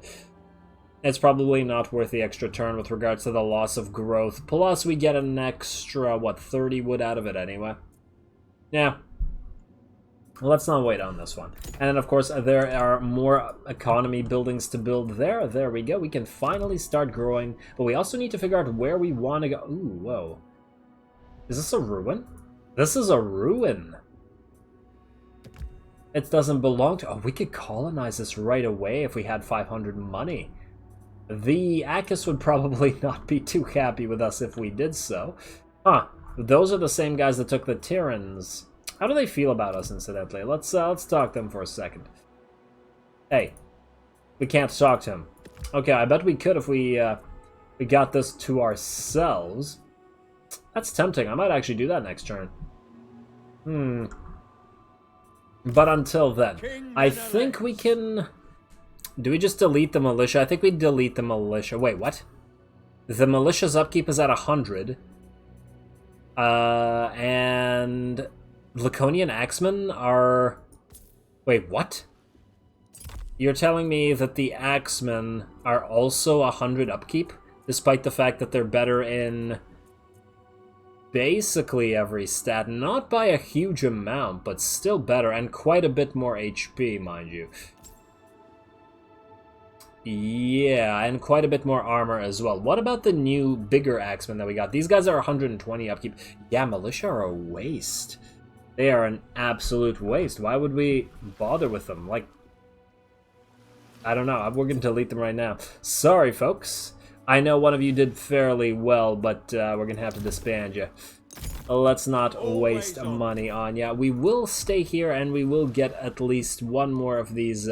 It's probably not worth the extra turn with regards to the loss of growth. Plus, we get an extra, what, 30 wood out of it anyway? Yeah. Let's not wait on this one. And then, of course, there are more economy buildings to build there. There we go. We can finally start growing. But we also need to figure out where we want to go. Ooh, whoa. Is this a ruin? This is a ruin. It doesn't belong to... Oh, we could colonize this right away if we had 500 money. The Achaeans would probably not be too happy with us if we did so. Huh. Those are the same guys that took the Tyrans. How do they feel about us, incidentally? Let's talk to them for a second. Hey. We can't talk to him. Okay, I bet we could if we got this to ourselves. That's tempting. I might actually do that next turn. But until then, I think we can... Do we just delete the militia? I think we delete the militia. Wait, what? The militia's upkeep is at 100. And... Laconian Axemen are... Wait, what? You're telling me that the Axemen are also 100 upkeep? Despite the fact that they're better in... basically every stat, not by a huge amount, but still better, and quite a bit more HP, mind you. Yeah, and quite a bit more armor as well. What about the new, bigger Axemen that we got? These guys are 120 upkeep. Yeah, militia are a waste. They are an absolute waste. Why would we bother with them? Like, I don't know. We're going to delete them right now. Sorry, folks. I know one of you did fairly well, but we're going to have to disband you. Let's not waste money on you. We will stay here, and we will get at least one more of these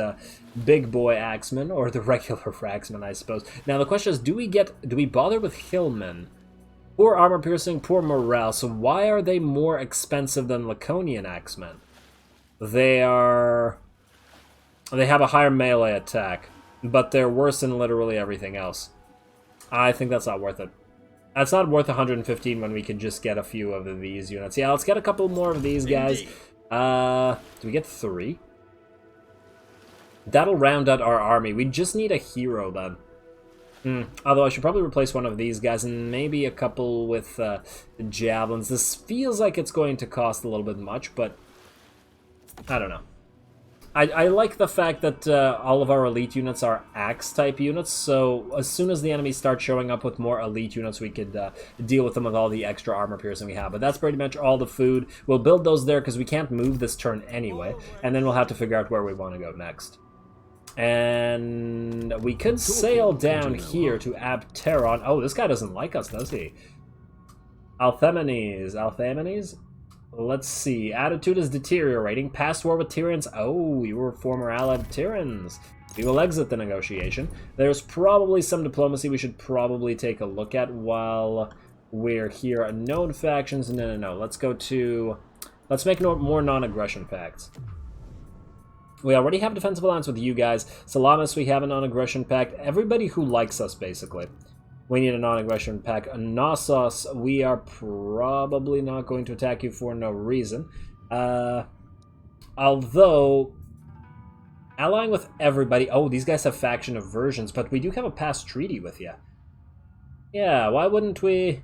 big boy axemen, or the regular axemen, I suppose. Now, the question is, do we bother with hillmen? Poor armor piercing, poor morale. So why are they more expensive than Laconian axemen? They have a higher melee attack, but they're worse in literally everything else. I think that's not worth it. That's not worth 115 when we could just get a few of these units. Yeah, let's get a couple more of these guys. Do we get 3? That'll round out our army. We just need a hero then. Although I should probably replace one of these guys and maybe a couple with javelins. This feels like it's going to cost a little bit much, but I don't know. I like the fact that all of our elite units are axe-type units, so as soon as the enemies start showing up with more elite units, we could deal with them with all the extra armor piercing we have. But that's pretty much all the food. We'll build those there because we can't move this turn anyway, and then we'll have to figure out where we want to go next. And we could sail down here to Abteron. Oh, this guy doesn't like us, does he? Althemenes? Let's see. Attitude is deteriorating. Past war with Tyrians. Oh, you were former allied of Tyrians. We will exit the negotiation. There's probably some diplomacy we should probably take a look at while we're here. Known factions. No. Let's go to... Let's make more non-aggression pacts. We already have a defensive alliance with you guys. Salamis, we have a non-aggression pact. Everybody who likes us, basically. We need a non-aggression pact. Knossos, we are probably not going to attack you for no reason. Although, allying with everybody... Oh, these guys have faction aversions, but we do have a past treaty with you. Yeah, why wouldn't we...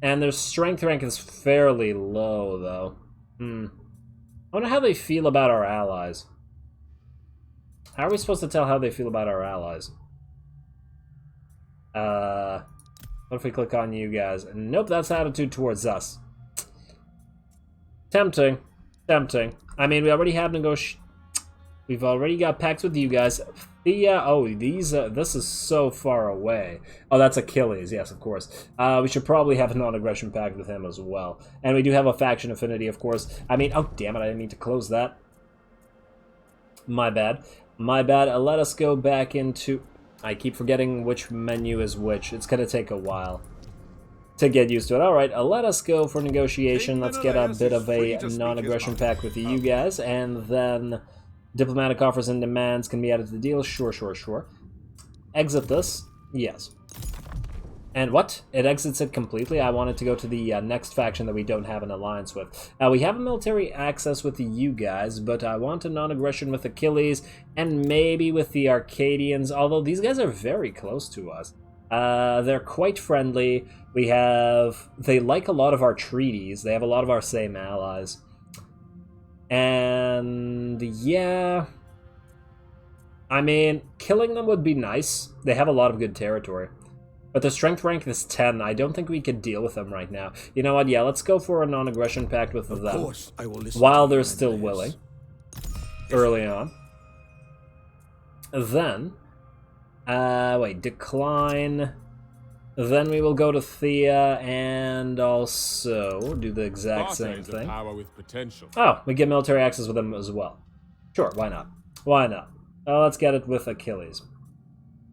And their strength rank is fairly low, though. I wonder how they feel about our allies. How are we supposed to tell how they feel about our allies? What if we click on you guys? Nope, that's attitude towards us. Tempting. I mean, we already have We've already got pacts with you guys. This is so far away. Oh, that's Achilles, yes, of course. We should probably have a non-aggression pact with him as well. And we do have a faction affinity, of course. I mean, oh, damn it, I didn't mean to close that. My bad. Let us go back into... I keep forgetting which menu is which. It's going to take a while to get used to it. Alright, let us go for negotiation. Let's get a bit of a non-aggression pact with you guys. And then... Diplomatic offers and demands can be added to the deal. Sure. Exit this. Yes. And what? It exits it completely? I wanted to go to the next faction that we don't have an alliance with. We have a military access with you guys, but I want a non-aggression with Achilles and maybe with the Arcadians, although these guys are very close to us. They're quite friendly. They like a lot of our treaties. They have a lot of our same allies. And yeah, I mean, killing them would be nice. They have a lot of good territory. But the strength rank is 10. I don't think we could deal with them right now. You know what? Yeah, let's go for a non-aggression pact with them. I will listen while they're still willing. Early on. Then, decline. Then we will go to Thea and also do the exact same thing. Oh, we get military access with them as well. Sure, why not? Let's get it with Achilles.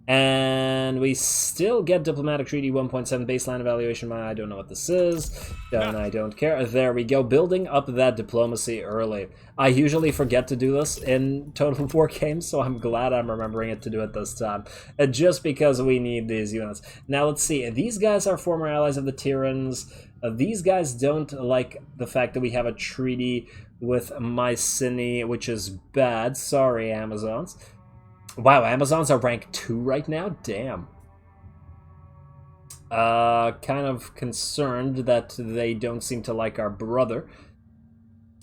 And we still get diplomatic treaty 1.7 baseline evaluation. I don't know what this is. I don't care. There we go. Building up that diplomacy early. I usually forget to do this in Total War games, so I'm glad I'm remembering it to do it this time. Just because we need these units. Now let's see. These guys are former allies of the Tyrans. These guys don't like the fact that we have a treaty with Mycenae, which is bad. Sorry, Amazons. Wow, Amazons are rank 2 right now? Damn. Kind of concerned that they don't seem to like our brother.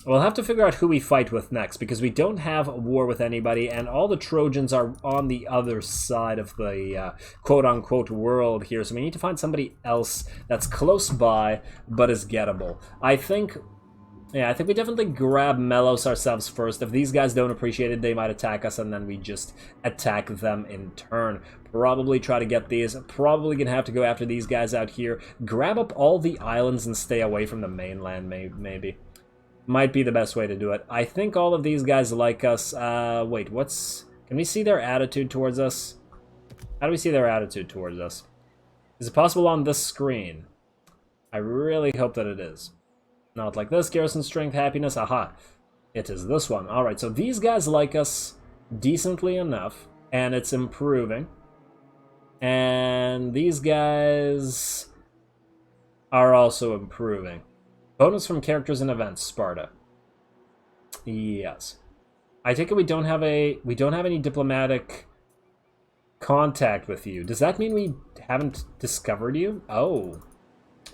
We'll have to figure out who we fight with next, because we don't have a war with anybody, and all the Trojans are on the other side of the quote-unquote world here, so we need to find somebody else that's close by, but is gettable. I think we definitely grab Menelaus ourselves first. If these guys don't appreciate it, they might attack us, and then we just attack them in turn. Probably try to get these. Probably gonna have to go after these guys out here. Grab up all the islands and stay away from the mainland, maybe. Might be the best way to do it. I think all of these guys like us. Wait, can we see their attitude towards us? How do we see their attitude towards us? Is it possible on this screen? I really hope that it is. Not like this. Garrison strength, happiness. Aha. It is this one. Alright, so these guys like us decently enough, and it's improving. And these guys are also improving. Bonus from characters and events, Sparta. Yes. I take it we don't have any diplomatic contact with you. Does that mean we haven't discovered you? Oh.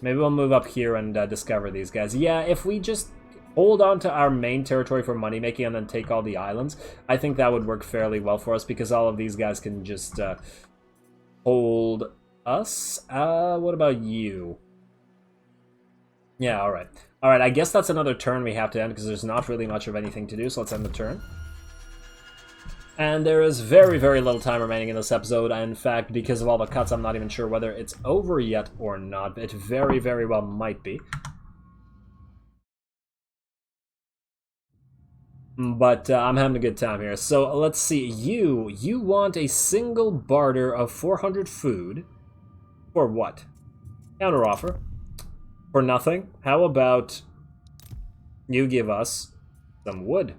Maybe we'll move up here and discover these guys. Yeah, if we just hold on to our main territory for money making and then take all the islands, I think that would work fairly well for us, because all of these guys can just hold us. What about you? Yeah, alright. Alright, I guess that's another turn we have to end, because there's not really much of anything to do, so let's end the turn. And there is very, very little time remaining in this episode. In fact, because of all the cuts, I'm not even sure whether it's over yet or not. It very, very well might be. But I'm having a good time here. So let's see. You want a single barter of 400 food. For what? Counteroffer. For nothing. How about you give us some wood?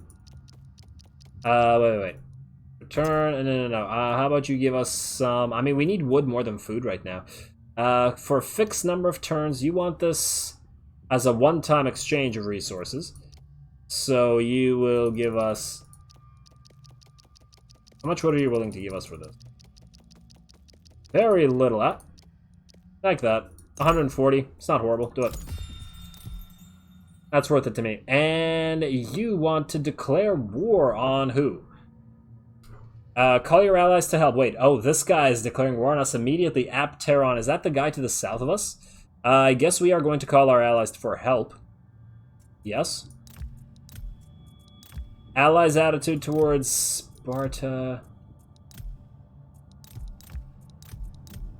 Wait. Return. No. How about you give us some... I mean, we need wood more than food right now. For a fixed number of turns, you want this as a one-time exchange of resources. So you will give us... How much wood are you willing to give us for this? Very little. Like that. 140. It's not horrible. Do it. That's worth it to me. And you want to declare war on who? Call your allies to help. Wait, oh, this guy is declaring war on us immediately. Apteron, is that the guy to the south of us? I guess we are going to call our allies for help. Yes. Allies' attitude towards Sparta.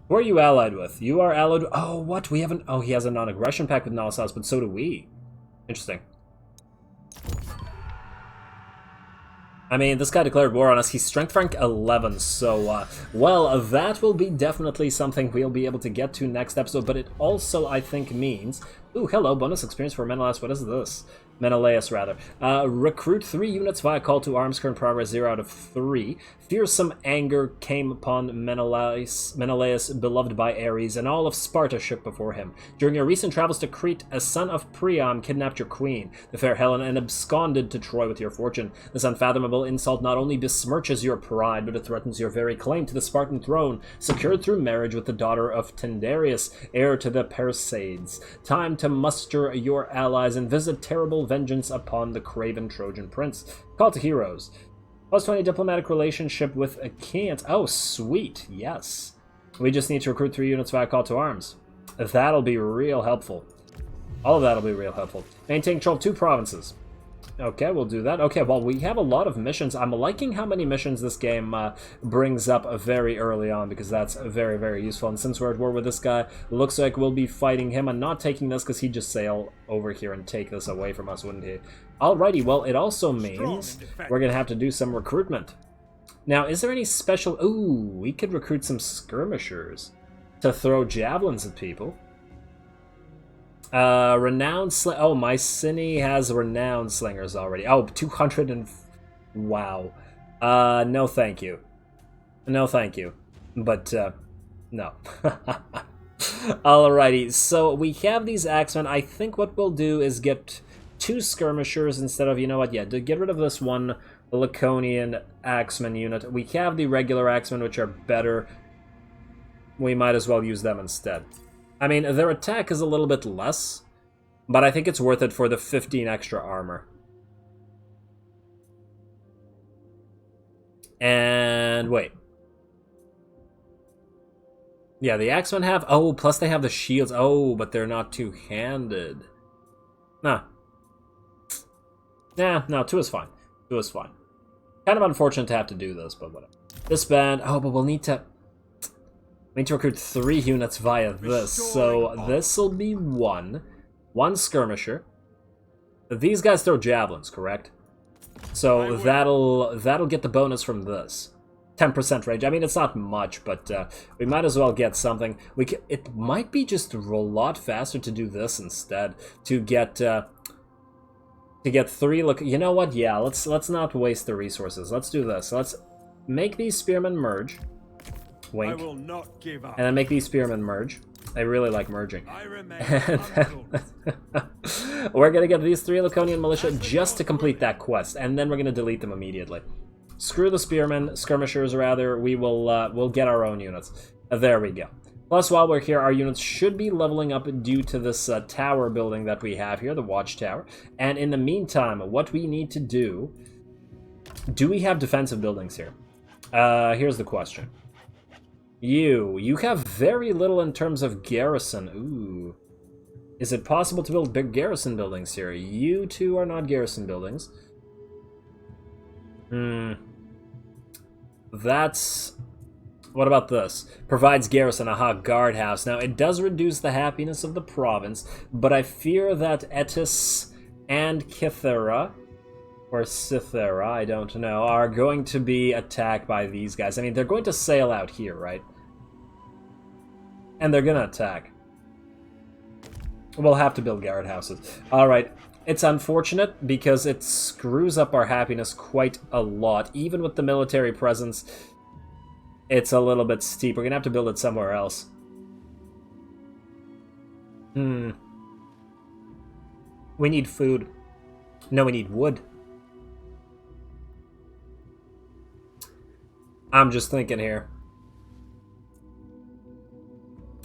Who are you allied with? You are allied... Oh, what? We haven't... Oh, he has a non-aggression pact with Menelaus, but so do we. Interesting. I mean, this guy declared war on us. He's strength rank 11, so, well, that will be definitely something we'll be able to get to next episode, but it also, I think, means... Ooh, hello, bonus experience for Menelaus. What is this? Menelaus, rather. Recruit 3 units via call to arms. Current progress 0 out of 3. Fearsome anger came upon Menelaus, beloved by Ares, and all of Sparta shook before him. During your recent travels to Crete, a son of Priam kidnapped your queen, the fair Helen, and absconded to Troy with your fortune. This unfathomable insult not only besmirches your pride, but it threatens your very claim to the Spartan throne, secured through marriage with the daughter of Tyndareus, heir to the Perseids. Time to muster your allies and visit terrible vengeance upon the craven Trojan prince. Call to heroes. Plus 20 diplomatic relationship with Achaeans. Oh, sweet. Yes. We just need to recruit 3 units via call to arms. That'll be real helpful. All of that'll be real helpful. Maintain control of 2 provinces. Okay, we'll do that. Okay, well, we have a lot of missions. I'm liking how many missions this game brings up very early on, because that's very, very useful. And since we're at war with this guy, looks like we'll be fighting him and not taking this, because he'd just sail over here and take this away from us, wouldn't he? Alrighty, well, it also means we're going to have to do some recruitment. Now, is there any special... Ooh, we could recruit some skirmishers to throw javelins at people. Renowned oh, my Cine has renowned slingers already. Oh, 200 and... Wow. No thank you. No thank you. But, no. Alrighty, so we have these axemen. I think what we'll do is get 2 skirmishers instead of, you know what, yeah, to get rid of this one Laconian axeman unit. We have the regular axemen, which are better. We might as well use them instead. I mean, their attack is a little bit less, but I think it's worth it for the 15 extra armor. And wait. Yeah, the axemen have... Oh, plus they have the shields. Oh, but they're not two-handed. Nah. Nah, no, 2 is fine. 2 is fine. Kind of unfortunate to have to do this, but whatever. This band... Oh, but we'll need to... We need to recruit 3 units via this, so this'll be 1 skirmisher. These guys throw javelins, correct? So that'll get the bonus from this. 10% range. I mean, it's not much, but we might as well get something. It might be just a lot faster to do this instead. To get 3. Look, you know what? Yeah, let's not waste the resources. Let's do this. Let's make these spearmen merge. Wink. I will not give up. And then make these spearmen merge. I really like merging. I remain We're gonna get these 3 Laconian militia just to complete that quest, and then we're gonna delete them immediately. Screw the spearmen, skirmishers rather. We will we'll get our own units. There we go. Plus, while we're here, our units should be leveling up due to this tower building that we have here, the watchtower. And in the meantime, what we need to do... Do we have defensive buildings here? Here's the question. You have very little in terms of garrison. Ooh. Is it possible to build big garrison buildings here? You 2 are not garrison buildings. that's... What about this? Provides garrison a guardhouse. Now, it does reduce the happiness of the province, but I fear that Etis and Cythera, or Cythera, I don't know, are going to be attacked by these guys. I mean, they're going to sail out here, right? And they're going to attack. We'll have to build guardhouses. Alright, it's unfortunate because it screws up our happiness quite a lot. Even with the military presence, it's a little bit steep. We're going to have to build it somewhere else. We need food. No, we need wood. I'm just thinking here.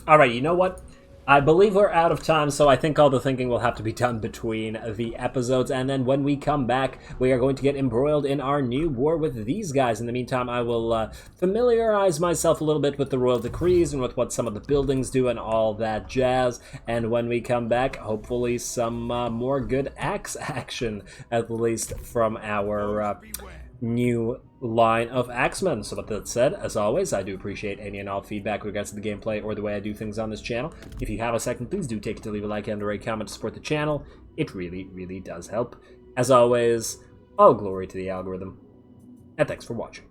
Alright, you know what? I believe we're out of time, so I think all the thinking will have to be done between the episodes, and then when we come back, we are going to get embroiled in our new war with these guys. In the meantime, I will familiarize myself a little bit with the royal decrees and with what some of the buildings do and all that jazz, and when we come back, hopefully some more good axe action, at least from our new line of axemen. So with that said, as always, I do appreciate any and all feedback with regards to the gameplay or the way I do things on this channel. If you have a second, please do take it to leave a like and or a comment to support the channel. It really, really does help. As always, all glory to the algorithm, and thanks for watching.